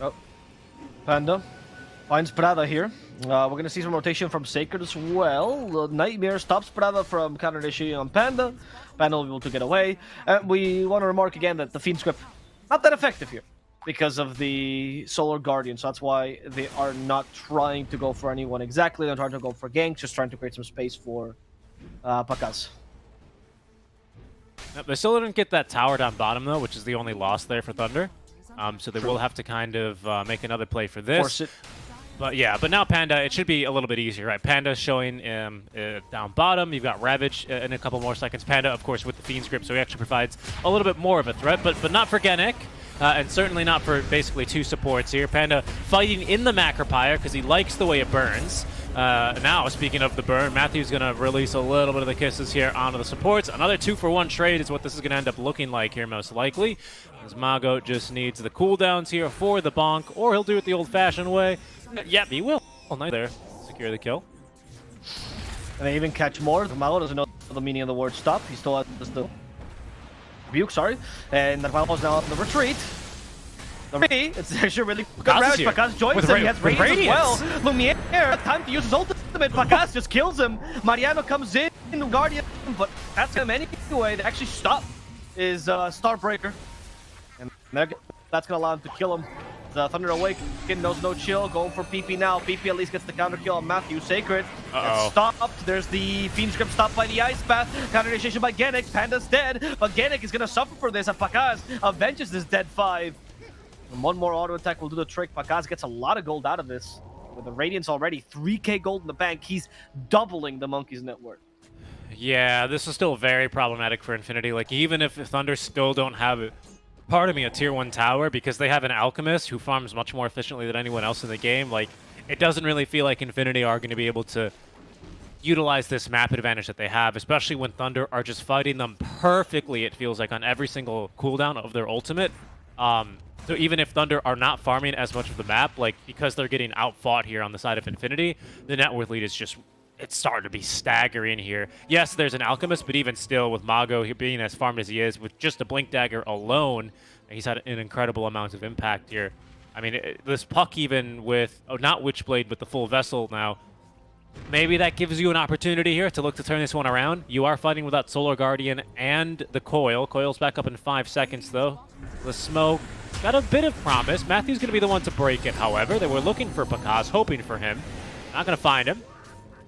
Oh, Panda finds Prada here. We're going to see some rotation from Sacred as well. Nightmare stops Prada from counter-initiating on Panda. Panda will be able to get away. We want to remark again that the Fiend script not that effective here because of the Solar Guardian. So that's why they are not trying to go for anyone exactly. They're trying to go for ganks, just trying to create some space for Pakaz.
They still didn't get that tower down bottom, though, which is the only loss there for Thunder. So they will have to kind of make another play for this.
Force it.
But yeah, but now Panda, it should be a little bit easier, right? Panda showing down bottom. You've got Ravage in a couple more seconds. Panda, of course, with the Fiend's Grip, so he actually provides a little bit more of a threat, but not for Genic. And certainly not for basically 2 supports here. Panda fighting in the Macropire because he likes the way it burns. Now, speaking of the burn, Matthew's going to release a little bit of the kisses here onto the supports. Another 2-for-1 trade is what this is going to end up looking like here, most likely. As Mago just needs the cooldowns here for the bonk, or he'll do it the old-fashioned way. Yep, he will. Oh, nice there. Secure the kill.
And they even catch more. Mago doesn't know the meaning of the word stop. He still has the rebuke, sorry. And Narvalpo's now on the retreat. It's actually really good Ravage. Pakaz joins him. He has Radiance as well. Lumiere, time to use his ultimate. Pakaz just kills him. Mariano comes in, Guardian, but that's him anyway. They actually stop his Starbreaker. And that's going to allow him to kill him. The Thunder Awaken knows no chill, going for PP now. PP at least gets the counter kill on Matthew. Sacred gets stopped. There's the Fiend's Grip stopped by the Ice Path. Counter initiation by Genic. Panda's dead, but Genic is going to suffer for this, and Pakaz avenges this dead 5. And one more auto attack will do the trick. Pakaz gets a lot of gold out of this. With the Radiance already, 3k gold in the bank. He's doubling the Monkey's net worth.
Yeah, this is still very problematic for Infinity. Like, even if Thunder still don't have it, a tier 1 tower, because they have an Alchemist who farms much more efficiently than anyone else in the game, like, it doesn't really feel like Infinity are going to be able to utilize this map advantage that they have, especially when Thunder are just fighting them perfectly, it feels like, on every single cooldown of their ultimate. So even if Thunder are not farming as much of the map, like, because they're getting outfought here on the side of Infinity, the net worth lead is just, it's starting to be staggering here. Yes, there's an Alchemist, but even still, with Mago being as farmed as he is, with just a Blink Dagger alone, he's had an incredible amount of impact here. I mean, this Puck even with, not Witchblade, but the full Vessel now, maybe that gives you an opportunity here to look to turn this one around. You are fighting without Solar Guardian and the Coil. Coil's back up in 5 seconds, though. The smoke got a bit of promise. Matthew's going to be the one to break it, however. They were looking for Pakaz, hoping for him. Not going to find him.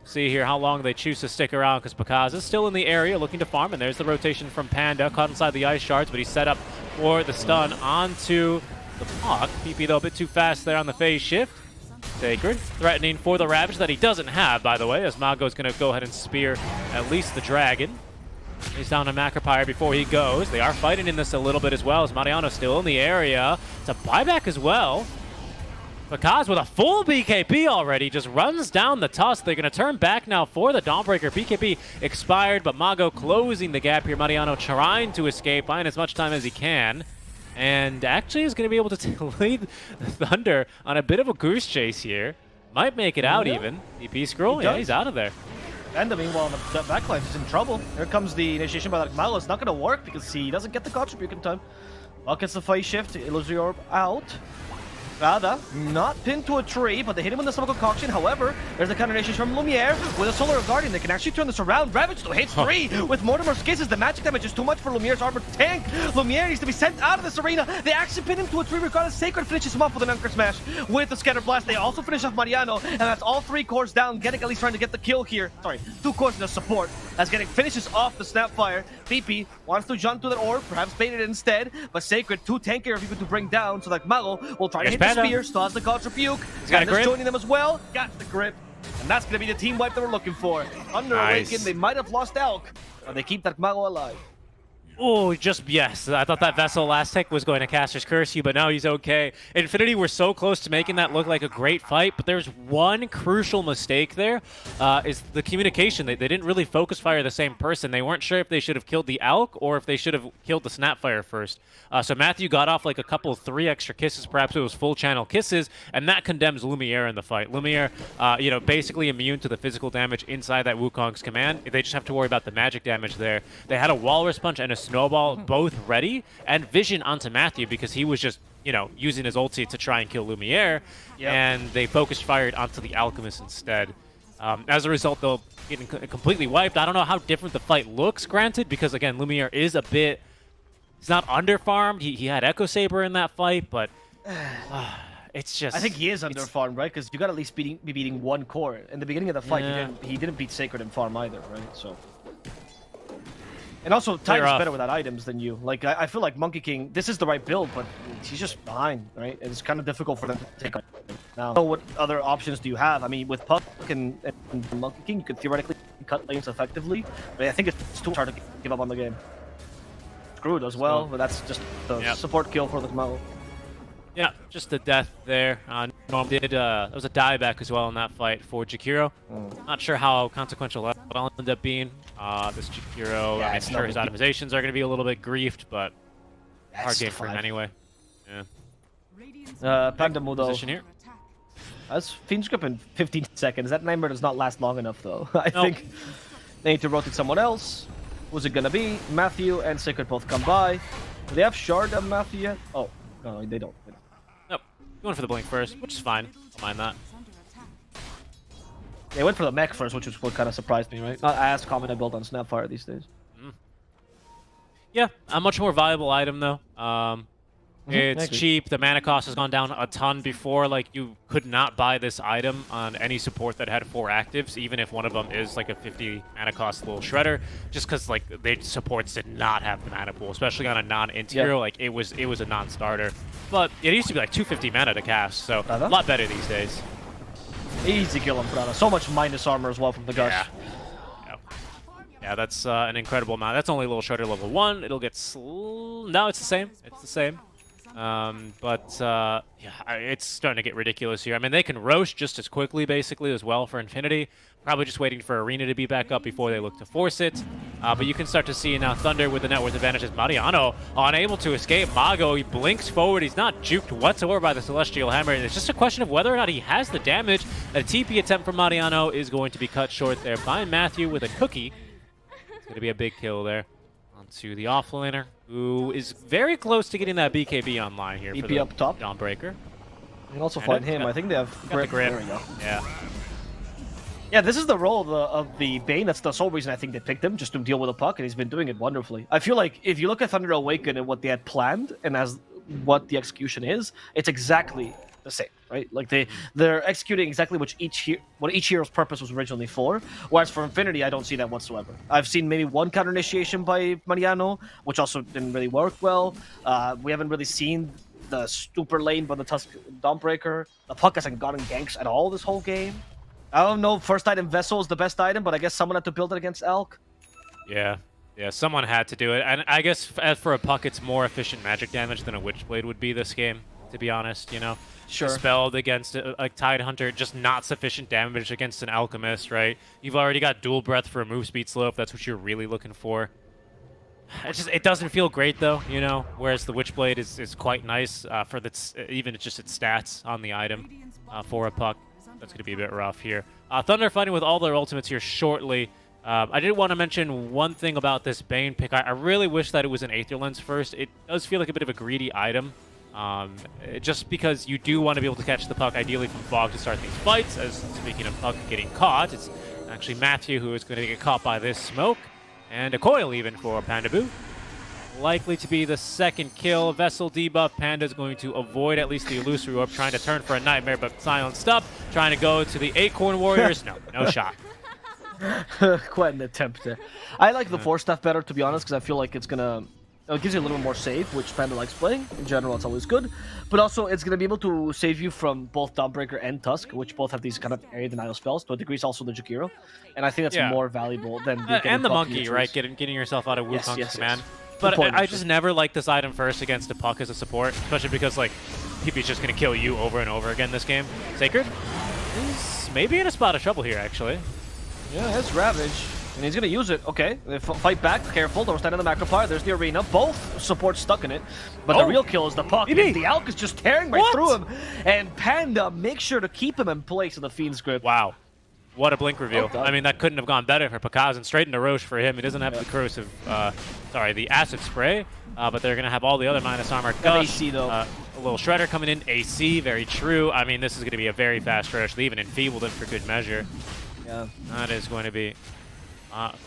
See here how long they choose to stick around, because Pakaz is still in the area looking to farm, and there's the rotation from Panda, caught inside the Ice Shards, but he's set up for the stun onto the Puck. PP, though, a bit too fast there on the phase shift. Sacred threatening for the Ravage that he doesn't have, by the way, as Mago's going to go ahead and spear at least the Dragon. He's down to Macropire before he goes. They are fighting in this a little bit as well, as Mariano's still in the area. It's a buyback as well. But Kaz with a full BKB already just runs down the Tusk. They're going to turn back now for the Dawnbreaker. BKB expired, but Mago closing the gap here. Mariano trying to escape, buying as much time as he can. And actually is going to be able to lead Thunder on a bit of a goose chase here. Might make it out even. DP scroll, yeah, he's out of there.
And meanwhile, the backline is in trouble. Here comes the initiation by Malo. It's not going to work because he doesn't get the contribute in time. Well, gets the fight shift. Illusory Orb out. Rada, not pinned to a tree, but they hit him with the Summer Concoction. However, there's the counter-nation from Lumiere with a Solar Guardian. They can actually turn this around. Ravage though hits 3 with Mortimer's Kisses. The magic damage is too much for Lumiere's armored tank. Lumiere needs to be sent out of this arena. They actually pin him to a tree regardless. Sacred finishes him off with an Anchor Smash with the Scatter Blast. They also finish off Mariano, and that's all 3 cores down. Getting at least trying to get the kill here. Sorry, 2 cores in the support. As getting finishes off the Snapfire. BP wants to jump to that orb, perhaps bait it instead, but Sacred too tankier people to bring down, so like Malo will try to hit the spear, still has the God's Rebuke.
He's got a grip.
Joining them as well, got the grip. And that's going to be the team wipe that we're looking for. Under Awaken, they might have lost Elk, but they keep that Malo alive.
Oh, just yes. I thought that Vessel last tick was going to Caster's Curse you, but now he's okay. Infinity were so close to making that look like a great fight, but there's one crucial mistake there, is the communication. They didn't really focus fire the same person. They weren't sure if they should have killed the Elk or if they should have killed the Snapfire first. So Matthew got off like a couple, 3 extra kisses, perhaps it was full channel kisses, and that condemns Lumiere in the fight. Lumiere, you know, basically immune to the physical damage inside that Wukong's command. They just have to worry about the magic damage there. They had a Walrus Punch and a Snowball both ready, and Vision onto Matthew because he was just, you know, using his ulti to try and kill Lumiere, and they focused fired onto the Alchemist instead. As a result, they'll get completely wiped. I don't know how different the fight looks, granted, because again, Lumiere is a bit, he's not under-farmed. He had Echo Saber in that fight, but it's just...
I think he is under-farmed, right? Because you got to at least be beating 1 core. In the beginning of the fight, he didn't beat Sacred in farm either, right? So... And also, Titan's better without items than you. Like, I feel like Monkey King, this is the right build, but he's just behind, right? It's kind of difficult for them to take on. Now, what other options do you have? I mean, with Puck and Monkey King, you could theoretically cut lanes effectively, but I think it's too hard to give up on the game. Screwed as well, but that's just the support kill for the Kamau.
Yeah, just the death there. Norm did, there was a dieback as well in that fight for Jakiro. Not sure how consequential that'll end up being. This Jakiro, I'm sure his itemizations are going to be a little bit griefed, but hard game for him anyway. Yeah.
Panda Mudo.
Position here.
That's Fiend's Grip in 15 seconds. That nightmare does not last long enough, though. I think they need to rotate someone else. Who's it going to be? Matthew and Sacred both come by. Do they have Shard on Matthew yet? Oh, no, they don't.
Nope. Going for the blink first, which is fine. Don't mind that.
They went for the mech first, which is what kind of surprised me, right? Not as common a build on Snapfire these days.
Yeah, a much more valuable item, though. It's cheap. The mana cost has gone down a ton before. Like, you could not buy this item on any support that had 4 actives, even if one of them is like a 50 mana cost little shredder, just because like the supports did not have the mana pool, especially on a non-int hero. Like, it was a non-starter. But it used to be like 250 mana to cast, so a lot better these days.
Easy kill on Prada. So much minus armor as well from the Gush.
Yeah, that's an incredible amount. That's only a little shredder level 1. It'll get no, it's the same. It's the same. Yeah, it's starting to get ridiculous here. I mean, they can roast just as quickly, basically, as well for Infinity. Probably just waiting for Arena to be back up before they look to force it. But you can start to see now Thunder with the net worth advantage as Mariano unable to escape. Mago, he blinks forward. He's not juked whatsoever by the Celestial Hammer. And it's just a question of whether or not he has the damage. A TP attempt from Mariano is going to be cut short there by Matthew with a cookie. It's going to be a big kill there. Onto the offlaner, who is very close to getting that BKB online here for the
up top.
Dawnbreaker.
You can also find him. I think they have grip.
There
we go.
Yeah.
Yeah, this is the role of the Bane. That's the sole reason I think they picked him, just to deal with the puck, and he's been doing it wonderfully. I feel like if you look at Thunder Awaken and what they had planned, and as what the execution is, it's exactly the same, right? Like they're executing exactly what each hero's purpose was originally for. Whereas for Infinity, I don't see that whatsoever. I've seen maybe one counter initiation by Mariano, which also didn't really work well. We haven't really seen the super lane by the Tusk Dawnbreaker. The puck hasn't gotten ganks at all this whole game. I don't know if first item Vessel is the best item, but I guess someone had to build it against Elk.
Yeah, someone had to do it. And I guess as for a puck, it's more efficient magic damage than a Witchblade would be this game. to be honest, you know?
Sure.
Dispelled against a Tide Hunter, just not sufficient damage against an Alchemist, right? You've already got dual breath for a move speed slow if that's what you're really looking for. It doesn't feel great though, you know. Whereas the Witchblade is quite nice for even just its stats on the item for a puck. That's going to be a bit rough here. Thunder fighting with all their ultimates here shortly. I did want to mention one thing about this Bane pick. I really wish that it was an Aether Lens first. It does feel like a bit of a greedy item. Just because you do want to be able to catch the puck, ideally from Fog, to start these fights. As speaking of puck getting caught, it's actually Matthew who is going to get caught by this smoke. And a coil even for Panda Boo. Likely to be the second kill. Vessel debuff. Panda's going to avoid at least the Illusory Orb, trying to turn for a Nightmare, but silenced up. Trying to go to the Acorn Warriors. No shot.
Quite an attempt there. I like the Force Staff better, to be honest, because I feel like it's gonna... It gives you a little more save, which Panda likes playing. In general, it's always good. But also, it's going to be able to save you from both Dawnbreaker and Tusk, which both have these kind of area denial spells. To a degree, it's also the Jakiro. And I think that's more valuable than...
and the Monkey, right? Getting yourself out of Wukong's command.
Yes.
But I just never like this item first against a puck as a support, especially because, like, PP's just going to kill you over and over again this game. Sacred is maybe in a spot of trouble here, actually.
Yeah, it's Ravage. And he's going to use it. Okay, they fight back. Careful, don't stand in the Macropire. There's the arena. Both supports stuck in it. But the real kill is the puck. The Alk is just tearing right through him. And Panda makes sure to keep him in place in the Fiend's grip.
Wow. What a blink reveal. I mean, that couldn't have gone better for Pakazan. Straight into Roche for him. He doesn't have the corrosive, the acid spray. But they're going to have all the other minus armor. Gush,
AC, though.
A little Shredder coming in. AC, very true. I mean, this is going to be a very fast Roche. They even enfeebled him for good measure.
Yeah.
That is going to be...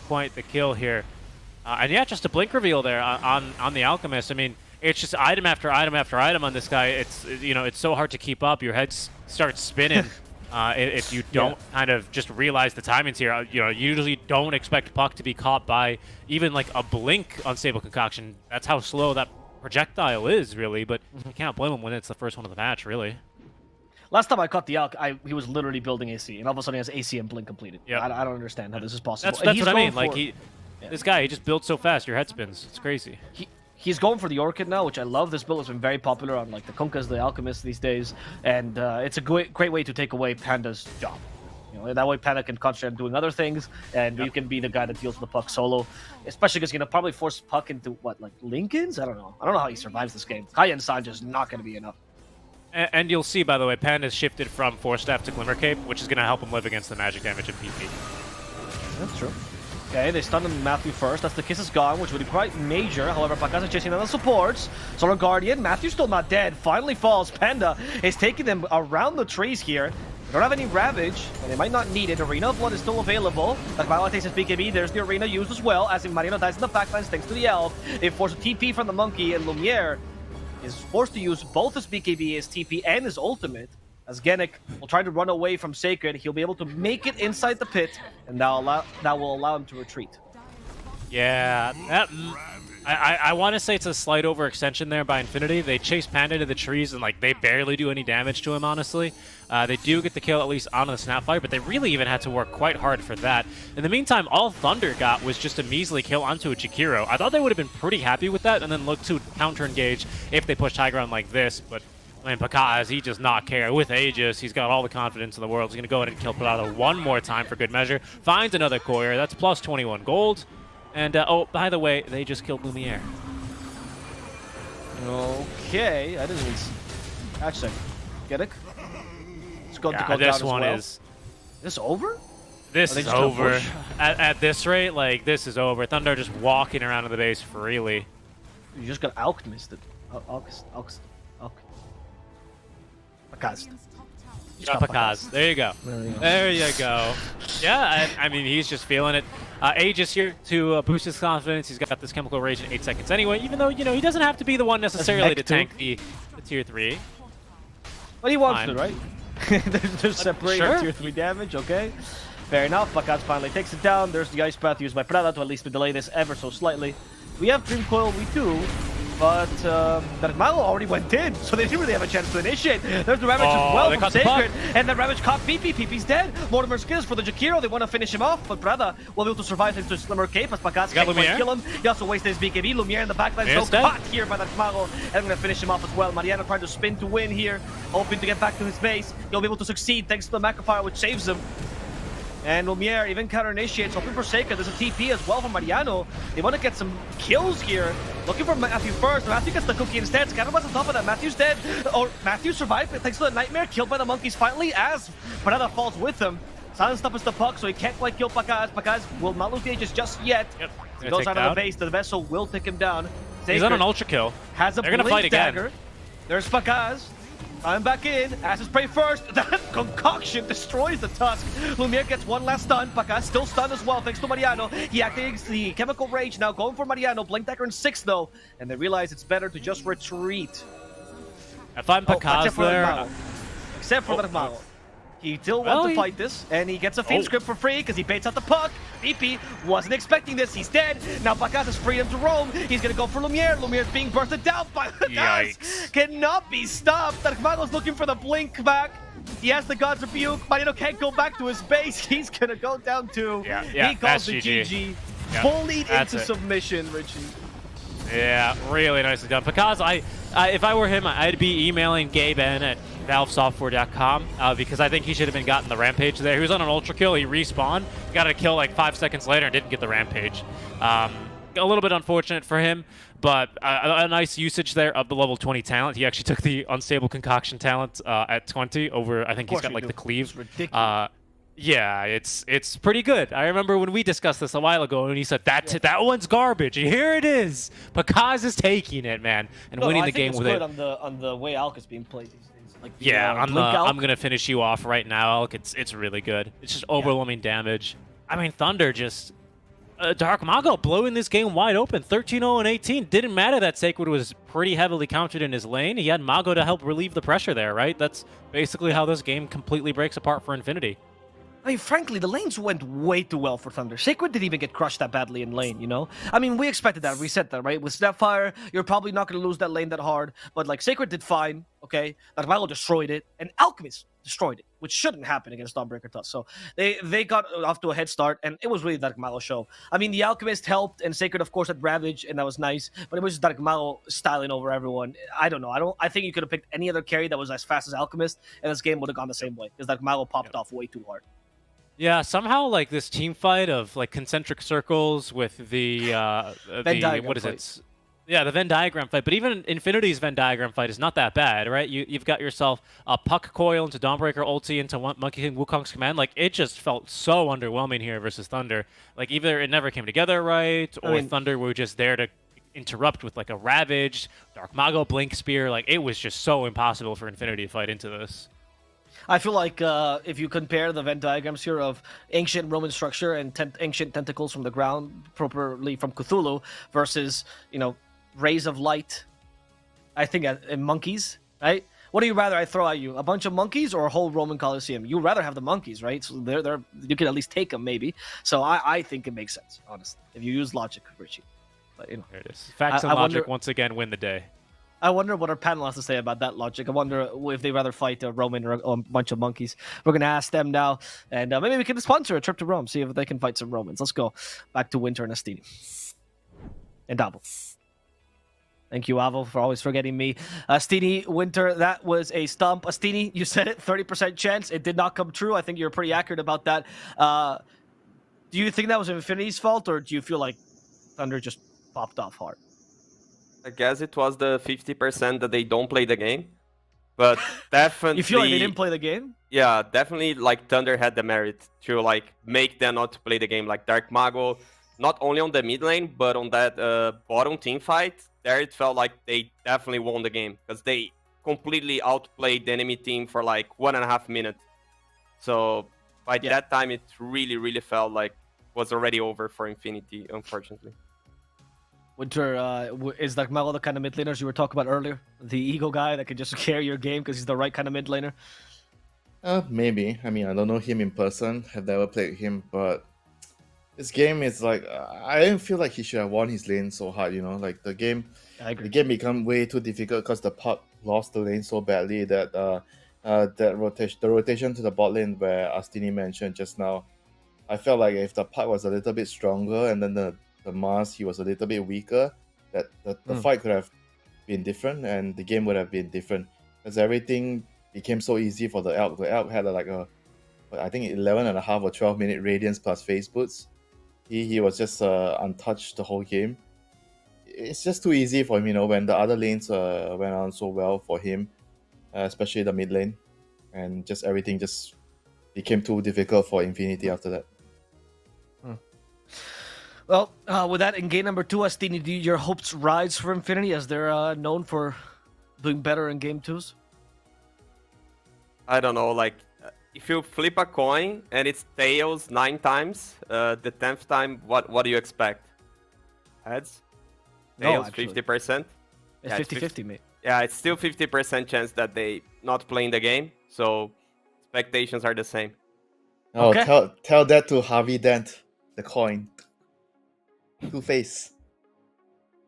quite the kill here. And yeah, just a blink reveal there on the Alchemist. I mean, it's just item after item after item on this guy. It's, you know, it's so hard to keep up. Your head starts spinning if you don't kind of just realize the timings here. You know, you usually don't expect puck to be caught by even like a blink unstable concoction. That's how slow that projectile is, really. But you can't blame him when it's the first one of the match, really.
Last time I caught the Alk, he was literally building AC, and all of a sudden he has AC and Blink completed.
Yep.
I don't understand how this is possible.
That's what I mean. Like, this guy, he just builds so fast, your head spins. It's crazy.
He's going for the Orchid now, which I love. This build has been very popular on like the Kunkas, the Alchemists these days, and it's a great way to take away Panda's job. You know, that way Panda can concentrate on doing other things, and you can be the guy that deals with the puck solo. Especially because you're gonna probably force puck into what, like Lincolns? I don't know how he survives this game. Kaya and Sanj is not gonna be enough.
And you'll see, by the way, Panda's shifted from Force Staff to Glimmer Cape, which is going to help him live against the magic damage of PP.
That's true. Okay, they stunned Matthew first. That's the Kiss is gone, which would be quite major. However, Pakazan chasing down the supports. Solar Guardian. Matthew's still not dead. Finally falls. Panda is taking them around the trees here. They don't have any Ravage, and they might not need it. Arena of Blood is still available. Like Violet takes his BKB. There's the Arena used as well, as Marino dies in the backlines thanks to the Elf. They force a TP from the Monkey, and Lumiere is forced to use both his BKB, his TP, and his ultimate. As Genic will try to run away from Sacred, he'll be able to make it inside the pit, and that will allow him to retreat.
Yeah, I want to say it's a slight overextension there by Infinity. They chase Panda to the trees, and like they barely do any damage to him, honestly. They do get the kill at least onto the Snapfire, but they really even had to work quite hard for that. In the meantime, all Thunder got was just a measly kill onto a Jakiro. I thought they would have been pretty happy with that, and then look to counter-engage if they pushed high ground like this, but I mean, Pakaz, he does not care. With Aegis, he's got all the confidence in the world. He's going to go ahead and kill Prado one more time for good measure. Finds another Courier. That's plus 21 gold. And, oh, by the way, they just killed Lumiere.
Okay, I didn't even... Actually, get it? It's going to go down
this
as
one
well.
Is
this over?
This is over. At this rate, like, this is over. Thunder just walking around in the base freely.
You just got alchemisted. Pakaz.
Pakaz. There you go. There you go. Yeah, I mean, he's just feeling it. Aegis here to boost his confidence. He's got this Chemical Rage in 8 seconds anyway, even though, you know, he doesn't have to be the one necessarily to tank the tier 3.
But he wants to, right? They're separating tier 3 damage, okay? Fair enough. Pakaz finally takes it down. There's the Ice Path used by Prada to at least delay this ever so slightly. We have Dream Coil, we do. But Darkmago already went in, so they didn't really have a chance to initiate. There's the Ravage as
Oh,
well
they
from
caught the
Sacred, and the Ravage caught PP. PP's dead. Mortimer skills for the Jakiro. They want to finish him off, but Brother will be able to survive thanks to his Slimmer Cape as Pacaz can't quite kill him. He also wasted his BKB. Lumiere in the backline, so caught here by Darkmago, and I'm going to finish him off as well. Mariano trying to spin to win here, hoping to get back to his base. He'll be able to succeed thanks to the Macafire, which saves him. And Lumiere even counter-initiates, hoping for Seika. There's a TP as well from Mariano. They want to get some kills here. Looking for Matthew first. Matthew gets the cookie instead. Scatterbox on top of that. Matthew's dead. Or Matthew survived thanks to the Nightmare. Killed by the monkeys finally as Parada falls with him. Silence up is the puck, so he can't quite kill Pacaz. Pacaz will not lose the Aegis just yet.
Yep.
He goes out of the base. The vessel will take him down.
He's on an ultra kill.
Has a
They're gonna fight
dagger.
again.
There's Pacaz. I'm back in. Acid spray first. That concoction destroys the Tusk. Lumiere gets one last stun. Pacaz still stunned as well thanks to Mariano. He activates the Chemical Rage now going for Mariano. Blink Dagger in 6 though. And they realize it's better to just retreat.
If I'm Pacaz there...
Except for Darkmago. He still wants to fight this, and he gets a Fiend Script for free because he baits out the puck. BP wasn't expecting this. He's dead. Now Pacaz has freedom to roam. He's going to go for Lumiere. Lumiere's being bursted down by Pacaz. Cannot be stopped. Darkmago's looking for the blink back. He has the God's Rebuke. Mariano can't go back to his base. He's going to go down to... he calls the GG. Bullied into submission, Richie.
Yeah, really nicely done. Pacaz, if I were him, I'd be emailing Gabe N at valvesoftware.com because I think he should have been gotten the Rampage there. He was on an Ultra Kill, he respawned, got a kill like 5 seconds later and didn't get the Rampage. A little bit unfortunate for him, but a nice usage there of the level 20 talent. He actually took the Unstable Concoction talent at 20 over, I think he's got like the Cleave.
It's ridiculous.
Yeah, it's pretty good. I remember when we discussed this a while ago, and he said that one's garbage, and here it is. Pacaz is taking it, man, and winning the game with it.
On the way Alk is being played these days. Like
I'm gonna finish you off right now, Alk. It's really good. It's just overwhelming damage. I mean, Thunder just Darkmago blowing this game wide open, 13-0 and 18. Didn't matter that Sacred was pretty heavily countered in his lane. He had Mago to help relieve the pressure there, right? That's basically how this game completely breaks apart for Infinity.
I mean, frankly, the lanes went way too well for Thunder. Sacred didn't even get crushed that badly in lane, you know? I mean, we expected that. We said that, right? With Snapfire, you're probably not going to lose that lane that hard. But, like, Sacred did fine, okay? Darkmago destroyed it. And Alchemist destroyed it, which shouldn't happen against Dawnbreaker Tusk. So they got off to a head start, and it was really Darkmago's show. I mean, the Alchemist helped, and Sacred, of course, had Ravage, and that was nice. But it was just Darkmago styling over everyone. I don't know. I think you could have picked any other carry that was as fast as Alchemist, and this game would have gone the same way. Because Darkmago popped off way too hard.
Yeah, somehow like this team fight of like concentric circles with the what is it? Yeah, the Venn diagram fight. But even Infinity's Venn diagram fight is not that bad, right? You've got yourself a Puck Coil into Dawnbreaker ulti into Monkey King Wukong's command. Like it just felt so underwhelming here versus Thunder. Like either it never came together right, or Thunder were just there to interrupt with like a Ravage, Darkmago Blink Spear. Like it was just so impossible for Infinity to fight into this.
I feel like if you compare the Venn diagrams here of ancient Roman structure and ancient tentacles from the ground, properly from Cthulhu, versus, you know, rays of light, I think in monkeys, right? What do you rather I throw at you? A bunch of monkeys or a whole Roman Colosseum? You'd rather have the monkeys, right? So they're you can at least take them, maybe. So I think it makes sense, honestly, if you use logic, Richie. But, you know,
there it is. Facts and logic once again win the day.
I wonder what our panel has to say about that logic. I wonder if they'd rather fight a Roman or a bunch of monkeys. We're going to ask them now, and maybe we can sponsor a trip to Rome, see if they can fight some Romans. Let's go back to Winter and Astini. And Dabo. Thank you, Avo, for always forgetting me. Astini, Winter, that was a stump. Astini, you said it, 30% chance. It did not come true. I think you're pretty accurate about that. Do you think that was Infinity's fault, or do you feel like Thunder just popped off hard?
I guess it was the 50% that they don't play the game, but definitely...
You feel like they didn't play the game?
Yeah, definitely, like, Thunder had the merit to, like, make them not to play the game. Like, Darkmago, not only on the mid lane, but on that bottom team fight, there it felt like they definitely won the game, because they completely outplayed the enemy team for, like, 1.5 minutes. So, by that time, it really, really felt like it was already over for Infinity, unfortunately.
Winter, is Darkmago the kind of mid laners you were talking about earlier? The ego guy that can just carry your game because he's the right kind of mid laner?
Maybe. I mean, I don't know him in person. Have never played with him, but This game is like I didn't feel like he should have won his lane so hard. You know, like the game
I agree.
the game become way too difficult because the puck lost the lane so badly that the rotation to the bot lane where Astini mentioned just now, I felt like if the puck was a little bit stronger and then the Mars he was a little bit weaker, that the fight could have been different and the game would have been different because everything became so easy for the Elk. The Elk had like a I think 11.5 or 12-minute radiance plus phase boots. He was just untouched the whole game. It's just too easy for him, you know, when the other lanes went on so well for him, especially the mid lane, and just everything just became too difficult for Infinity after that.
Well, with that, in game number 2, Astini, do your hopes rise for Infinity as they're known for doing better in game 2s?
I don't know, like, if you flip a coin and it's tails 9 times, the 10th time, what do you expect? Heads? Tails, 50%?
It's 50-50, mate.
Yeah, it's still 50% chance that they not playing the game, so expectations are the same.
Oh,
Okay.
tell that to Harvey Dent, the coin. Two-Face.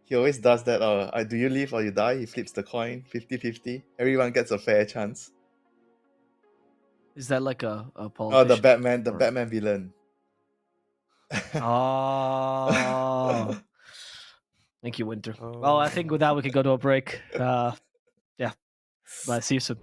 He always does that. Do you live or you die? He flips the coin, 50-50. Everyone gets a fair chance.
Is that like a
Oh,
politician?
the Batman villain.
Oh. Thank you, Winter. Well, I think with that we could go to a break. Yeah. Bye. See you soon.